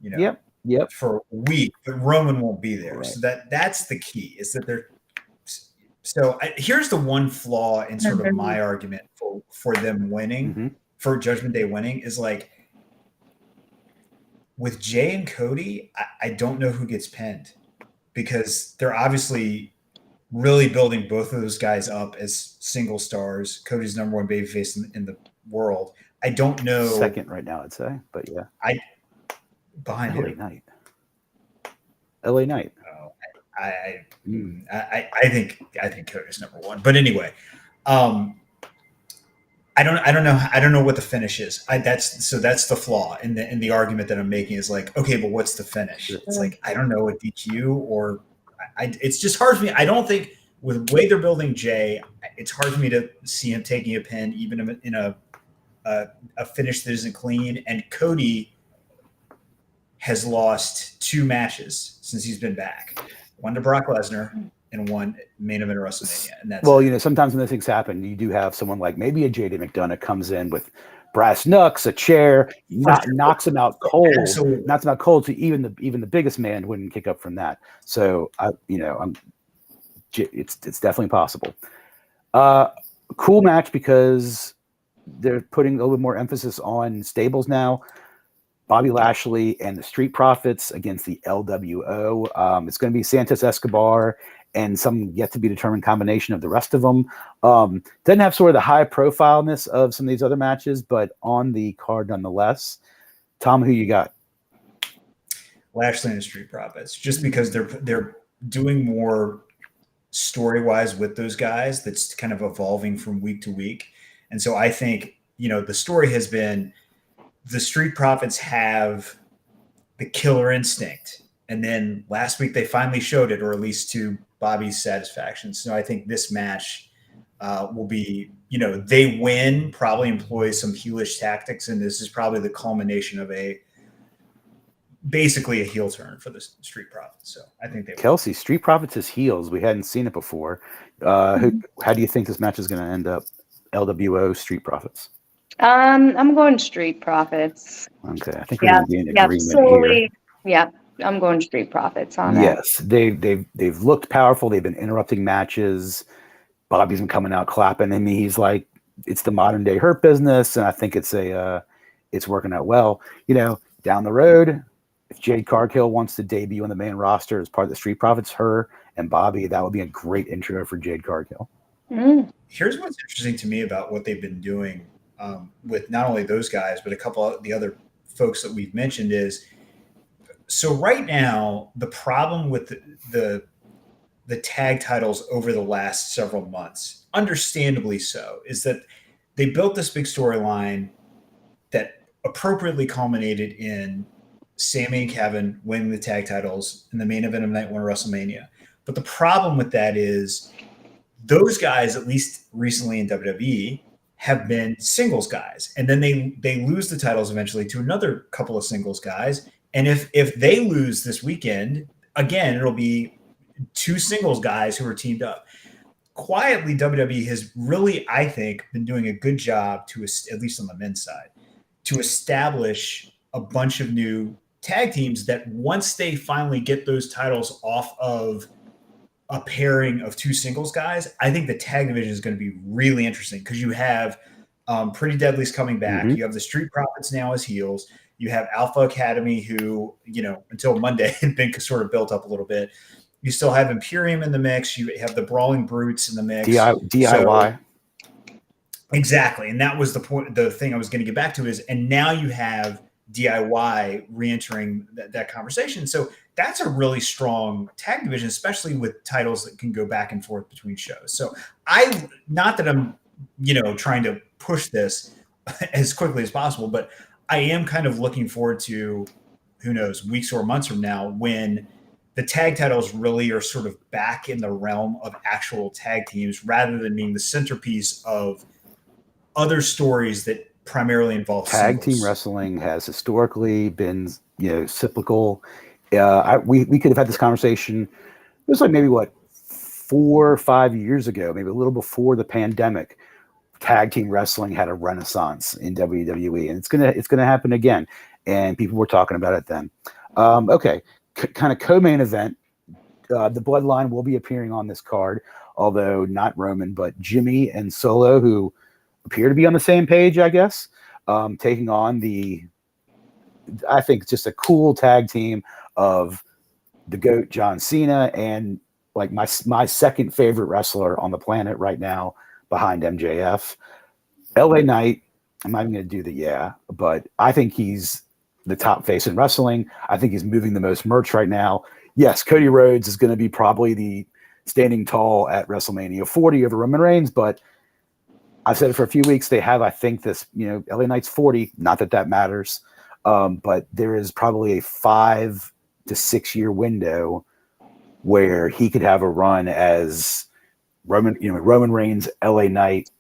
Yep. For a week, but Roman won't be there. Right. So that's the key. Is that they're. So here's the one flaw in sort of my argument for them winning, for Judgment Day winning, is like with Jay and Cody, I don't know who gets pinned because they're obviously really building both of those guys up as single stars. Cody's number one babyface in the world. I don't know. Second right now, I'd say, but yeah. Behind LA Knight. LA Knight. Oh, I think Cody's number one. But anyway, I don't know what the finish is. That's the flaw in the argument that I'm making is like, okay, but what's the finish? It's like I don't know, a DQ or it's just hard for me. I don't think with the way they're building Jay, it's hard for me to see him taking a pin even in a finish that isn't clean. And Cody has lost 2 matches since he's been back. One to Brock Lesnar and one main event of WrestleMania. And that's sometimes when those things happen, you do have someone like maybe a JD McDonough comes in with brass knucks, a chair, knocks him out cold. Absolutely. Knocks him out cold. So even the biggest man wouldn't kick up from that. So it's definitely possible. Cool match because they're putting a little bit more emphasis on stables now. Bobby Lashley and the Street Profits against the LWO. It's going to be Santos Escobar and some yet to be determined combination of the rest of them. Doesn't have sort of the high profileness of some of these other matches, but on the card nonetheless. Tom, who you got? Lashley and the Street Profits, just because they're doing more story-wise with those guys. That's kind of evolving from week to week, and so I think the story has been. The Street Profits have the killer instinct. And then last week they finally showed it, or at least to Bobby's satisfaction. So I think this match will be, they win, probably employ some heelish tactics. And this is probably the culmination of a basically a heel turn for the Street Profits. So I think they will. Kelsey, Street Profits is heels. We hadn't seen it before. How do you think this match is going to end up? LWO Street Profits. I'm going Street Profits. Okay, I think we're going to be in agreement solely, here. Yeah, I'm going Street Profits on it. Yes, they've looked powerful. They've been interrupting matches. Bobby's been coming out clapping. I mean, he's like, it's the modern day Hurt Business, and I think it's working out well. You know, down the road, if Jade Cargill wants to debut on the main roster as part of the Street Profits, her and Bobby, that would be a great intro for Jade Cargill. Here's what's interesting to me about what they've been doing with not only those guys, but a couple of the other folks that we've mentioned is, so right now, the problem with the tag titles over the last several months, understandably so, is that they built this big storyline that appropriately culminated in Sami and Kevin winning the tag titles in the main event of Night 1 of WrestleMania. But the problem with that is those guys, at least recently in WWE, have been singles guys. And then they lose the titles eventually to another couple of singles guys. And if they lose this weekend, again, it'll be two singles guys who are teamed up. Quietly, WWE has really, I think, been doing a good job to, at least on the men's side, to establish a bunch of new tag teams that once they finally get those titles off of a pairing of two singles guys, I think the tag division is going to be really interesting because you have Pretty Deadly's coming back. You have the Street Profits now as heels. You have Alpha Academy, who, you know, until Monday had been sort of built up a thing. You still have Imperium in the mix. You have the Brawling Brutes in the mix. DIY. So, exactly. And that was the point. The thing I was going to get back to is, and now you have DIY re-entering that conversation. So that's a really strong tag division, especially with titles that can go back and forth between shows. So not that I'm, you know, trying to push this as quickly as possible, but I am kind of looking forward to, who knows, weeks or months from now when the tag titles really are sort of back in the realm of actual tag teams rather than being the centerpiece of other stories that primarily involve tag singles. team wrestling has historically been, you know, cyclical. We could have had this conversation. It was like maybe 4 or 5 years ago, maybe a little before the pandemic. Tag team wrestling had a renaissance in WWE, and it's gonna happen again. And people were talking about it then. Okay, kind of co-main event. The Bloodline will be appearing on this card, although not Roman, but Jimmy and Solo, who appear to be on the same page, I guess, taking on I think just a cool tag team of the GOAT John Cena and like my second favorite wrestler on the planet right now behind MJF. LA Knight, I'm not even going to do but I think he's the top face in wrestling. I think he's moving the most merch right now. Yes, Cody Rhodes is going to be probably the standing tall at WrestleMania 40 over Roman Reigns, but I've said it for a few weeks. They have, I think, this, you know, LA Knight's 40. Not that matters, but there is probably a 5 to 6 year window where he could have a run as Roman Reigns, LA Knight,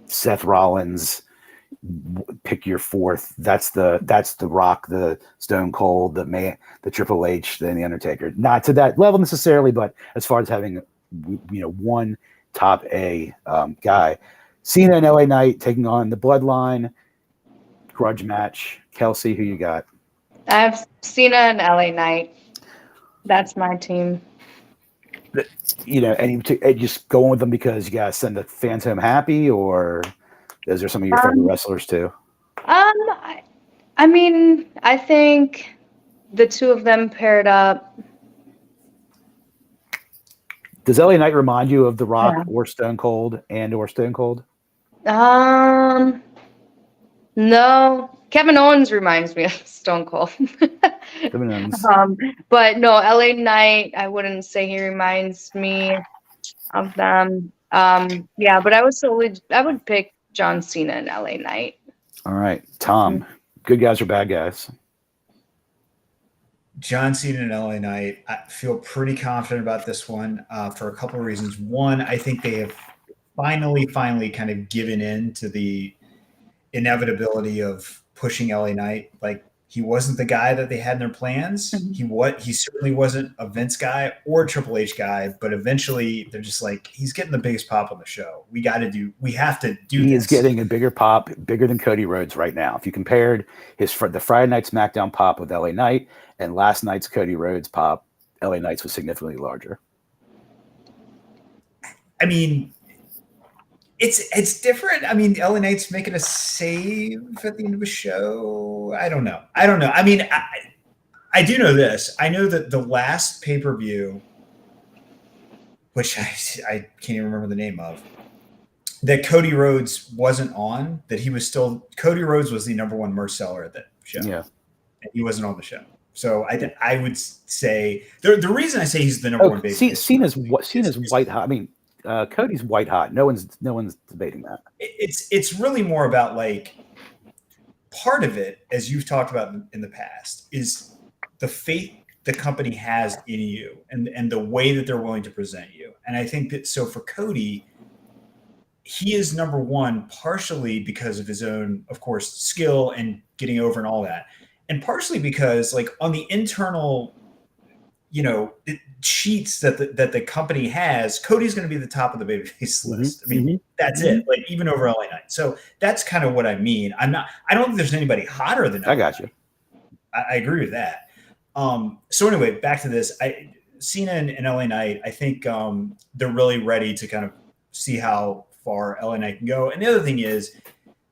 Seth Rollins. Pick your fourth. That's the Rock, the Stone Cold, the Triple H, then the Undertaker. Not to that level necessarily, but as far as having, you know, one top A guy. Cena and LA Knight taking on the Bloodline. Grudge match. Kelsey, who you got? I have Cena and LA Knight. That's my team. You know, and you just going with them because you gotta send the fans home happy, or is there some of your favorite wrestlers too? I mean, I think the two of them paired up. Does LA Knight remind you of The Rock or Stone Cold or Stone Cold? No. Kevin Owens reminds me of Stone Cold. Kevin Owens. But no, LA Knight, I wouldn't say he reminds me of them. Yeah, but I would pick John Cena and LA Knight. All right, Tom. Good guys or bad guys? John Cena and LA Knight. I feel pretty confident about this one for a couple of reasons. One, I think they have finally kind of given in to the inevitability of pushing LA Knight. Like, He wasn't the guy that they had in their plans. He certainly wasn't a Vince guy or a Triple H guy, but eventually they're just like, he's getting the biggest pop on the show. We have to do He this. is getting a bigger pop, bigger than Cody Rhodes right now. If you compared the Friday Night SmackDown pop with LA Knight and last night's Cody Rhodes pop, LA Knight's was significantly larger. I mean, it's different. I mean, LA Knight's making a save at the end of a show. I don't know. I mean, I do know this. I know that the last pay-per-view, which I can't even remember the name of, that Cody Rhodes wasn't on, that Cody Rhodes was the number one merch seller at that show. Yeah. And he wasn't on the show. So I would say the reason I say he's the number one baby. Cena's white hot. I mean, Cody's white hot. No one's debating that. It's really more about like part of it, as you've talked about in the past, is the faith the company has in you and the way that they're willing to present you. And I think that so for Cody, he is number one partially because of his own, of course, skill and getting over and all that, and partially because like on the internal, sheets that the company has, Cody's going to be the top of the babyface list. I mean, that's it. Like even over LA Knight. So that's kind of what I mean. I don't think there's anybody hotter than. I got you. I agree with that. So anyway, back to this. Cena and LA Knight. I think they're really ready to kind of see how far LA Knight can go. And the other thing is,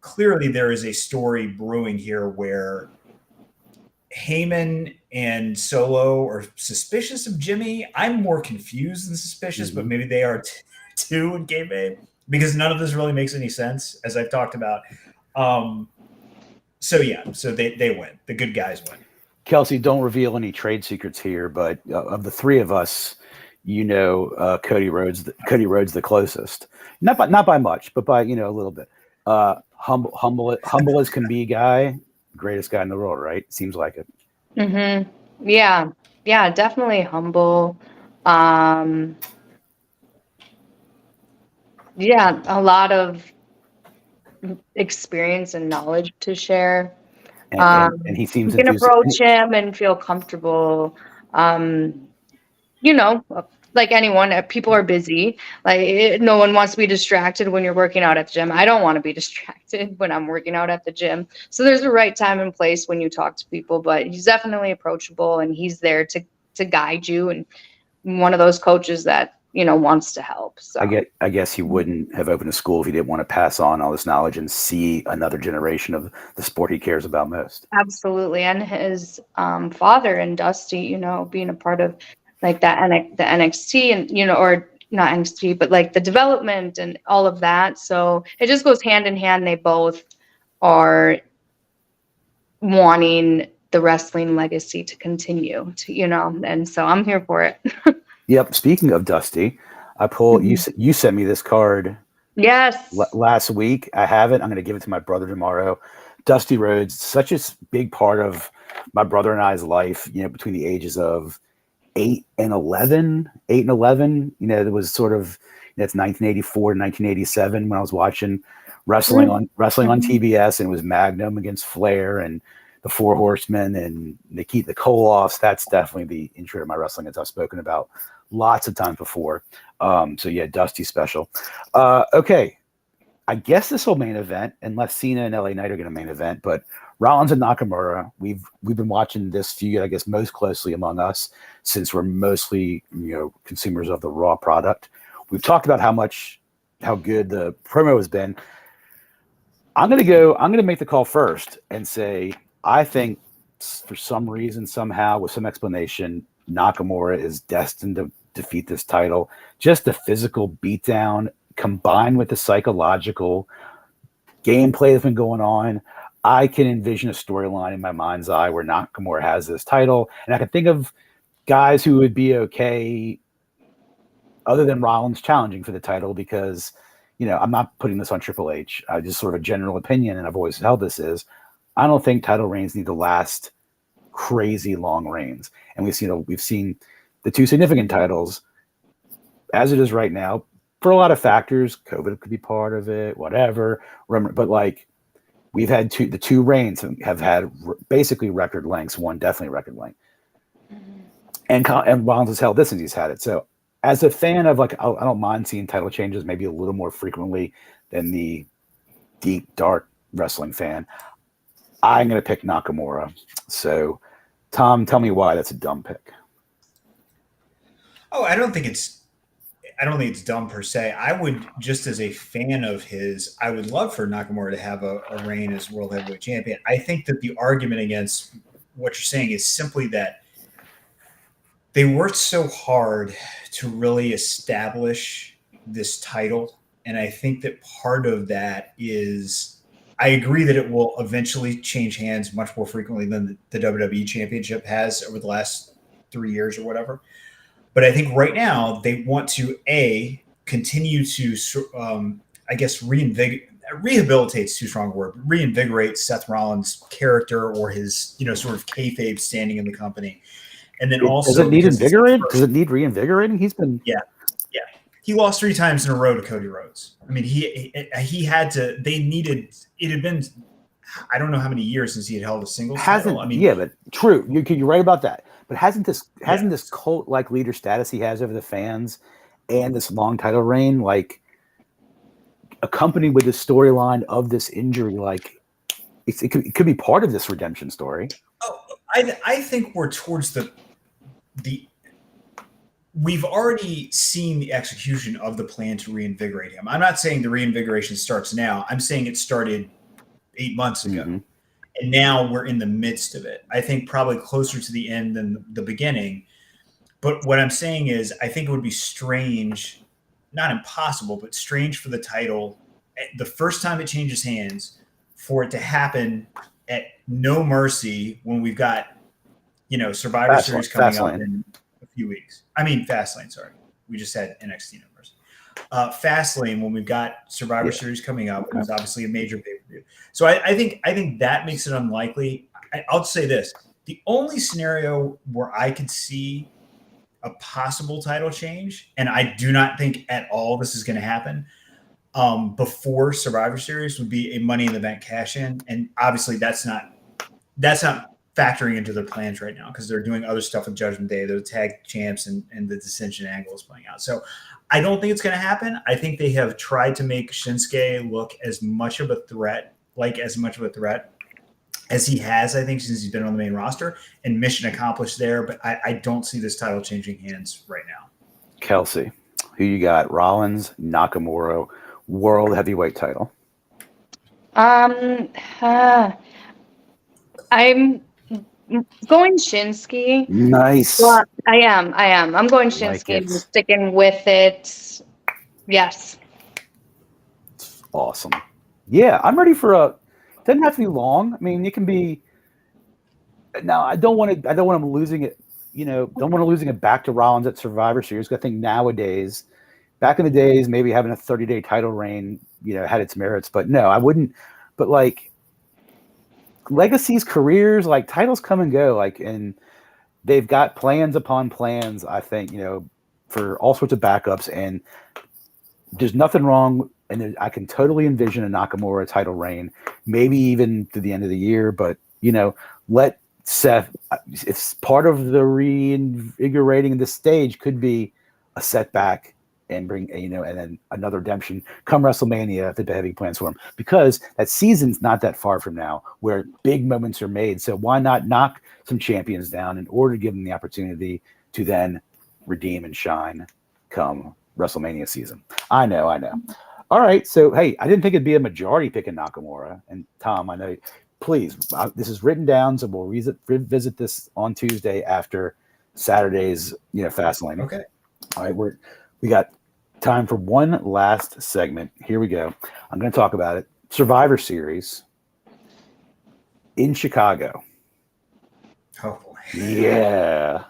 clearly there is a story brewing here where Heyman and Solo are suspicious of Jimmy. I'm more confused than suspicious, but maybe they are too in kayfabe, because none of this really makes any sense, as I've talked about. So they win. The good guys win. Kelsey, don't reveal any trade secrets here, but of the three of us, Cody Rhodes the closest. Not by much, but by a little bit. Humble as can be guy. Greatest guy in the world, right? Seems like it. Yeah, definitely humble. A lot of experience and knowledge to share. And he seems you can approach him and feel comfortable. Like anyone, people are busy. Like no one wants to be distracted when you're working out at the gym. I don't want to be distracted when I'm working out at the gym. So there's a right time and place when you talk to people, but he's definitely approachable and he's there to guide you, and one of those coaches that, wants to help. So I guess he wouldn't have opened a school if he didn't want to pass on all this knowledge and see another generation of the sport he cares about most. Absolutely. And his father and Dusty, being a part of like the NXT and, or not NXT, but like the development and all of that. So it just goes hand in hand. They both are wanting the wrestling legacy to continue and so I'm here for it. Yep. Speaking of Dusty, you sent me this card. Yes. Last week. I have it. I'm going to give it to my brother tomorrow. Dusty Rhodes, such a big part of my brother and I's life, between the ages of 8 and 11, there was sort of, that's 1984 to 1987 when I was watching wrestling on TBS, and it was Magnum against Flair and the Four Horsemen and the Koloffs. That's definitely the intro to my wrestling, as I've spoken about lots of times before. So yeah, Dusty special. Okay. I guess this will main event, unless Cena and LA Knight are going to main event, but Rollins and Nakamura, we've been watching this feud, I guess, most closely among us, since we're mostly, consumers of the Raw product. We've talked about how good the promo has been. I'm going to make the call first and say, I think for some reason, somehow, with some explanation, Nakamura is destined to defeat this title. Just the physical beatdown combined with the psychological gameplay that's been going on, I can envision a storyline in my mind's eye where Nakamura has this title. And I can think of guys who would be okay other than Rollins challenging for the title, because, I'm not putting this on Triple H. Just sort of a general opinion, and I've always held this is, I don't think title reigns need to last crazy long reigns. And we've seen the two significant titles as it is right now, for a lot of factors. COVID could be part of it, whatever. But like, We've had the two reigns have had basically record lengths. One definitely record length, and Rollins has held this since he's had it. So, as a fan of I don't mind seeing title changes maybe a little more frequently than the deep dark wrestling fan. I'm going to pick Nakamura. So, Tom, tell me why that's a dumb pick. Oh, I don't think it's dumb per se. I would, just as a fan of his, I would love for Nakamura to have a reign as world heavyweight champion. I think that the argument against what you're saying is simply that they worked so hard to really establish this title. And I think that part of that is, I agree that it will eventually change hands much more frequently than the WWE Championship has over the last 3 years or whatever. But I think right now they want to continue to, I guess, rehabilitate's too strong a word, but reinvigorate Seth Rollins' character or his, sort of kayfabe standing in the company, and then also does it need invigorating? Does it need reinvigorating? He's been he lost 3 times in a row to Cody Rhodes. I mean, he had to. They needed. It had been, I don't know how many years since he had held a singles title. I mean, yeah, but true. You're right about that. But hasn't this cult-like leader status he has over the fans and this long title reign, like, accompanied with the storyline of this injury, like it could be part of this redemption story? Oh, I think we're towards the we've already seen the execution of the plan to reinvigorate him. I'm not saying the reinvigoration starts now. I'm saying it started 8 months ago. Mm-hmm. And now we're in the midst of it. I think probably closer to the end than the beginning. But what I'm saying is, I think it would be strange, not impossible, but strange for the title, the first time it changes hands, for it to happen at No Mercy when we've got, Survivor Series coming up in a few weeks. I mean, Fastlane, sorry. We just had NXT No Mercy. Fastlane when we've got Survivor Series coming up. It was obviously a major pay-per-view. So I think that makes it unlikely. I'll say this. The only scenario where I could see a possible title change, and I do not think at all this is going to happen, before Survivor Series, would be a Money in the Bank cash-in. And obviously that's not factoring into their plans right now because they're doing other stuff with Judgment Day. They're the tag champs and the dissension angle is playing out. So I don't think it's going to happen. I think they have tried to make Shinsuke look as much of a threat as he has, I think, since he's been on the main roster, and mission accomplished there. But I don't see this title changing hands right now. Kelsey, who you got? Rollins, Nakamura, world heavyweight title. I'm going Shinsuke. Nice. Well, I am. I'm going Shinsuke. I'm sticking with it. Yes. Awesome. Yeah, I'm ready for doesn't have to be long. I mean, it can be. Now, I don't want him losing it. Don't want to losing it back to Rollins at Survivor Series. I think nowadays, back in the days, maybe having a 30-day title reign, had its merits. But no, I wouldn't. But like legacies, careers, like titles come and go. Like, and they've got plans upon plans. I think for all sorts of backups, and there's nothing wrong. And I can totally envision a Nakamura title reign, maybe even to the end of the year. But, let Seth, it's part of the reinvigorating the stage could be a setback and bring, and then another redemption come WrestleMania if they have big plans for him. Because that season's not that far from now where big moments are made. So why not knock some champions down in order to give them the opportunity to then redeem and shine come WrestleMania season? I know. All right, so hey, I didn't think it'd be a majority pick in Nakamura. And Tom, I know, please, this is written down, so we'll revisit this on Tuesday after Saturday's, Fastlane. Okay. All right, we got time for one last segment. Here we go. I'm going to talk about it. Survivor Series in Chicago. Oh boy. Yeah.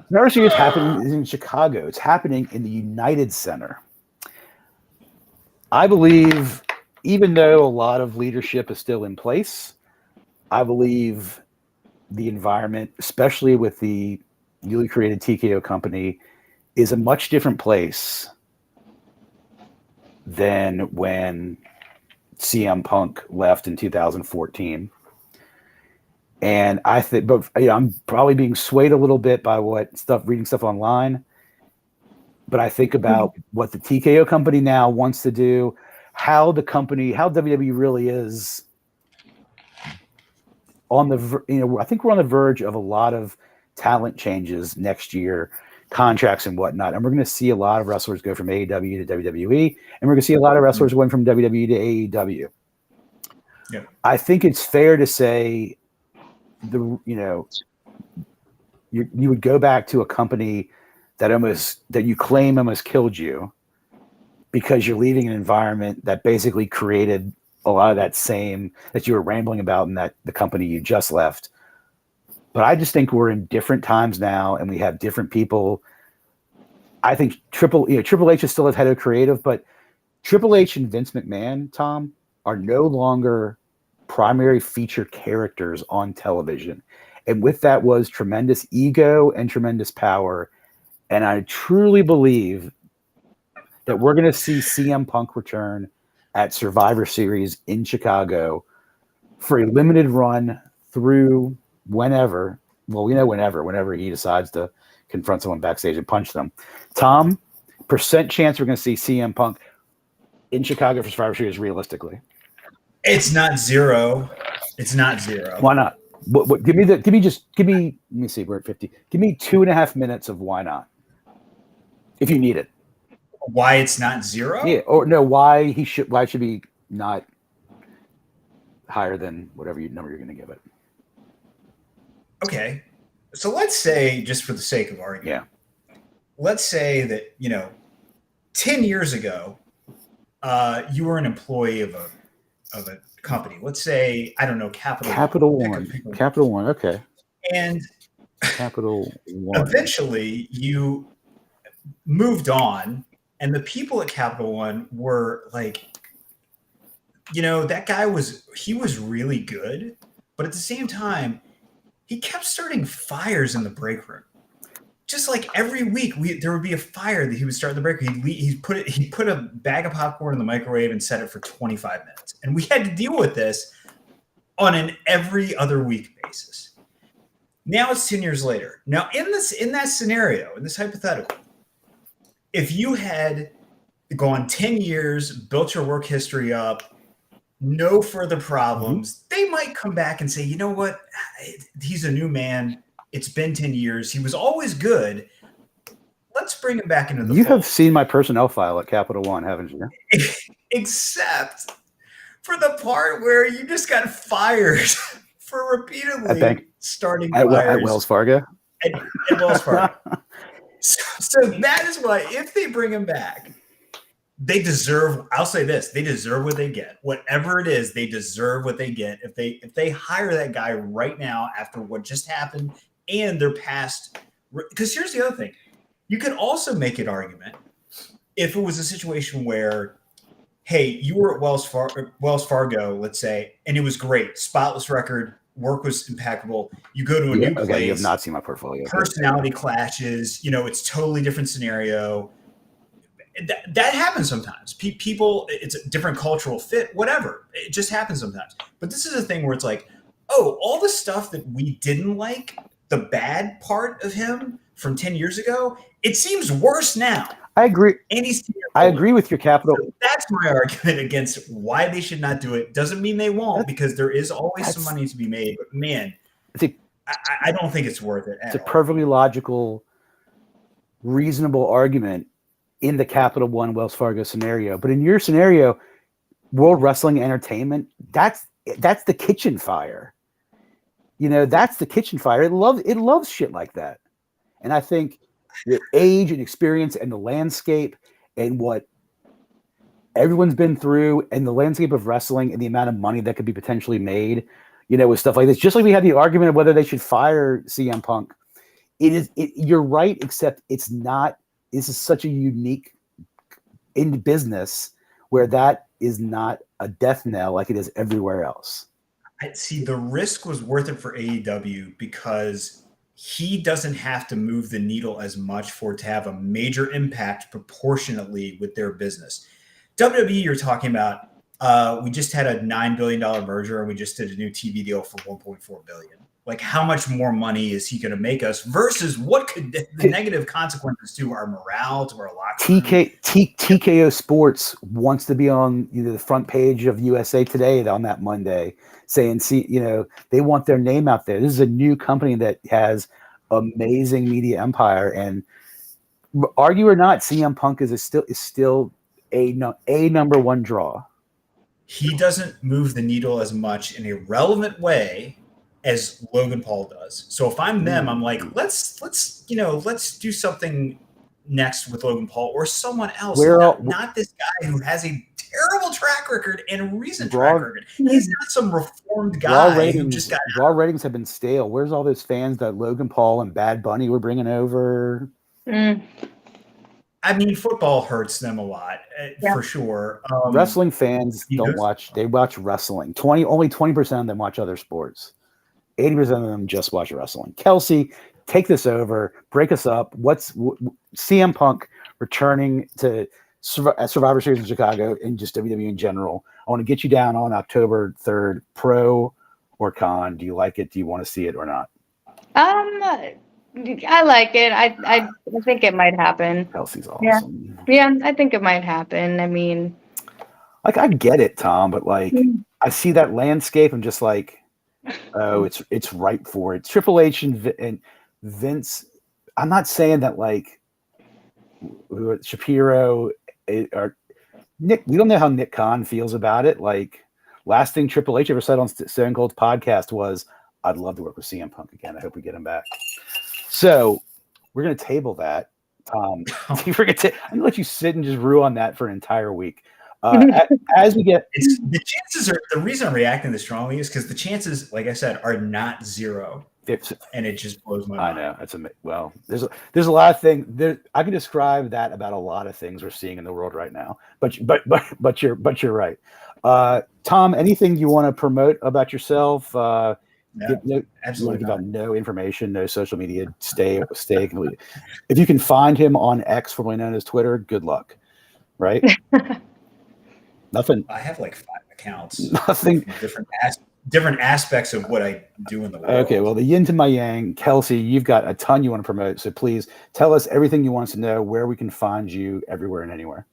Survivor Series happening in Chicago. It's happening in the United Center. I believe, even though a lot of leadership is still in place, I believe the environment, especially with the newly created TKO company, is a much different place than when CM Punk left in 2014. And I think, but I'm probably being swayed a little bit by reading stuff online. But I think about what the TKO company now wants to do, how WWE really is on the, I think we're on the verge of a lot of talent changes next year, contracts and whatnot. And we're going to see a lot of wrestlers go from AEW to WWE, and we're going to see a lot of wrestlers going from WWE to AEW. Yeah. I think it's fair to say you would go back to a company that you claim almost killed you because you're leaving an environment that basically created a lot of that same that you were rambling about in the company you just left. But I just think we're in different times now, and we have different people. I think Triple H is still the head of creative, but Triple H and Vince McMahon, Tom, are no longer primary feature characters on television. And with that was tremendous ego and tremendous power. And I truly believe that we're going to see CM Punk return at Survivor Series in Chicago for a limited run through whenever. Well, we know whenever he decides to confront someone backstage and punch them. Tom, percent chance we're going to see CM Punk in Chicago for Survivor Series realistically? It's not zero. It's not zero. Why not? Give me. Let me see. We're at 50. Give me 2.5 minutes of why not, if you need it. Why it's not zero? Yeah, or no, why it should be not higher than whatever number you're going to give it. Okay. So let's say, just for the sake of argument, let's say that, 10 years ago, you were an employee of a company. Let's say, I don't know, Capital One. Capital One, okay. And Capital One. Eventually, you moved on, and the people at Capital One were like, that guy was really good, but at the same time, he kept starting fires in the break room. Just like every week, there would be a fire that he would start in the break room. He put a bag of popcorn in the microwave and set it for 25 minutes, and we had to deal with this on an every other week basis. Now it's 10 years later. Now in that scenario, in this hypothetical, if you had gone 10 years, built your work history up, no further problems, they might come back and say, you know what? He's a new man. It's been 10 years. He was always good. Let's bring him back into the You fold. have seen my personnel file at Capital One, haven't you? Except for the part where you just got fired for repeatedly starting fires. At Wells Fargo? At Wells Fargo. So that is why, if they bring him back, they deserve, I'll say this, they deserve what they get. Whatever it is, they deserve what they get. If they hire that guy right now after what just happened and their past, because here's the other thing. You could also make an argument if it was a situation where, hey, you were at Wells Fargo, let's say, and it was great, spotless record, work was impeccable. You go to a new place. You have not seen my portfolio. Personality clashes, it's totally different scenario. That happens sometimes. People, it's a different cultural fit, whatever. It just happens sometimes. But this is a thing where it's like, oh, all the stuff that we didn't like, the bad part of him from 10 years ago, it seems worse now. I agree. And I agree with your Capital. So that's my argument against why they should not do it. Doesn't mean they won't, because there is always some money to be made. But man, I don't think it's worth it. It's a perfectly logical, reasonable argument in the Capital One Wells Fargo scenario. But in your scenario, World Wrestling Entertainment, that's the kitchen fire. That's the kitchen fire. It loves shit like that. And I think the age and experience and the landscape and what everyone's been through and the landscape of wrestling and the amount of money that could be potentially made, with stuff like this, just like we had the argument of whether they should fire CM Punk. You're right, except it's not. This is such a unique in business where that is not a death knell like it is everywhere else. I see the risk was worth it for AEW because he doesn't have to move the needle as much for it to have a major impact proportionately with their business. WWE, you're talking about We just had a $9 billion merger, and we just did a new TV deal for $1.4 billion. Like, how much more money is he going to make us versus what could the negative consequences to our morale, to our locker room? TKO Sports wants to be on the front page of USA Today on that Monday, saying, "See, they want their name out there." This is a new company that has amazing media empire, and argue or not, CM Punk is still a number one draw. He doesn't move the needle as much in a relevant way as Logan Paul does. So if I'm them, I'm like, let's do something next with Logan Paul or someone else. Not this guy who has a terrible track record and a recent track record. He's not some reformed guy who just got raw ratings have been stale. Where's all those fans that Logan Paul and Bad Bunny were bringing over? I mean, football hurts them a lot, for sure. Wrestling fans don't watch. They watch wrestling. Only 20% of them watch other sports. 80% of them just watch wrestling. Kelsey, take this over. Break us up. What's CM Punk returning to Survivor Series in Chicago and just WWE in general? I want to get you down on October 3rd. Pro or con? Do you like it? Do you want to see it or not? I like it. I think it might happen. Kelsey's awesome. Yeah, I think it might happen. I mean, like, I get it, Tom, but like I see that landscape. I'm just like, oh, it's ripe for it. Triple H and Vince. I'm not saying that like Shapiro or Nick. We don't know how Nick Khan feels about it. Like, last thing Triple H ever said on Stone Cold's podcast was, "I'd love to work with CM Punk again. I hope we get him back." So we're going to table that. I'm going to let you sit and just rue on that for an entire week. As we get the chances are, the reason I'm reacting this strongly is because the chances, like I said, are not zero. And it just blows my mind. I know. There's a lot of things there. I can describe that about a lot of things we're seeing in the world right now. But you're right. Tom, anything you want to promote about yourself? No, absolutely give out no information, no social media. Stay completely. If you can find him on X, formerly known as Twitter, good luck. Right? Nothing. I have like 5 accounts. Nothing. Different aspects of what I do in the world. Okay, well, the yin to my yang. Kelsey, you've got a ton you want to promote, so please tell us everything you want us to know, where we can find you everywhere and anywhere.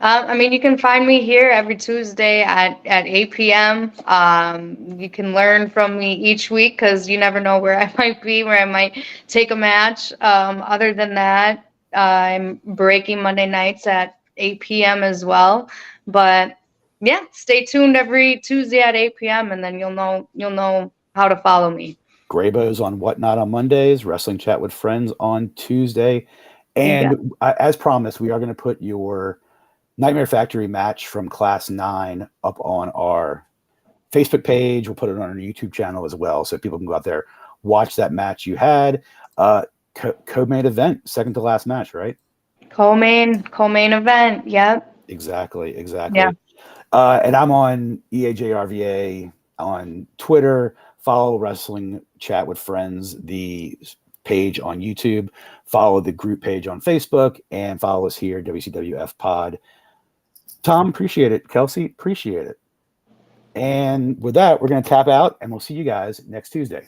I mean, you can find me here every Tuesday at 8 p.m. You can learn from me each week because you never know where I might be, where I might take a match. Other than that, I'm breaking Monday nights at 8 p.m. as well. But yeah, stay tuned every Tuesday at 8 p.m. and then you'll know how to follow me. Graybo's on Whatnot on Mondays, Wrestling Chat with Friends on Tuesday. And as promised, we are going to put your Nightmare Factory match from Class 9 up on our Facebook page. We'll put it on our YouTube channel as well, so people can go out there, watch that match you had. Co-main event, second to last match, right? Co-main event, yep. Exactly. Yeah. And I'm on EAJRVA on Twitter. Follow Wrestling Chat with Friends, the page on YouTube. Follow the group page on Facebook, and follow us here, WCWF Pod. Tom, appreciate it. Kelsey, appreciate it. And with that, we're going to tap out, and we'll see you guys next Tuesday.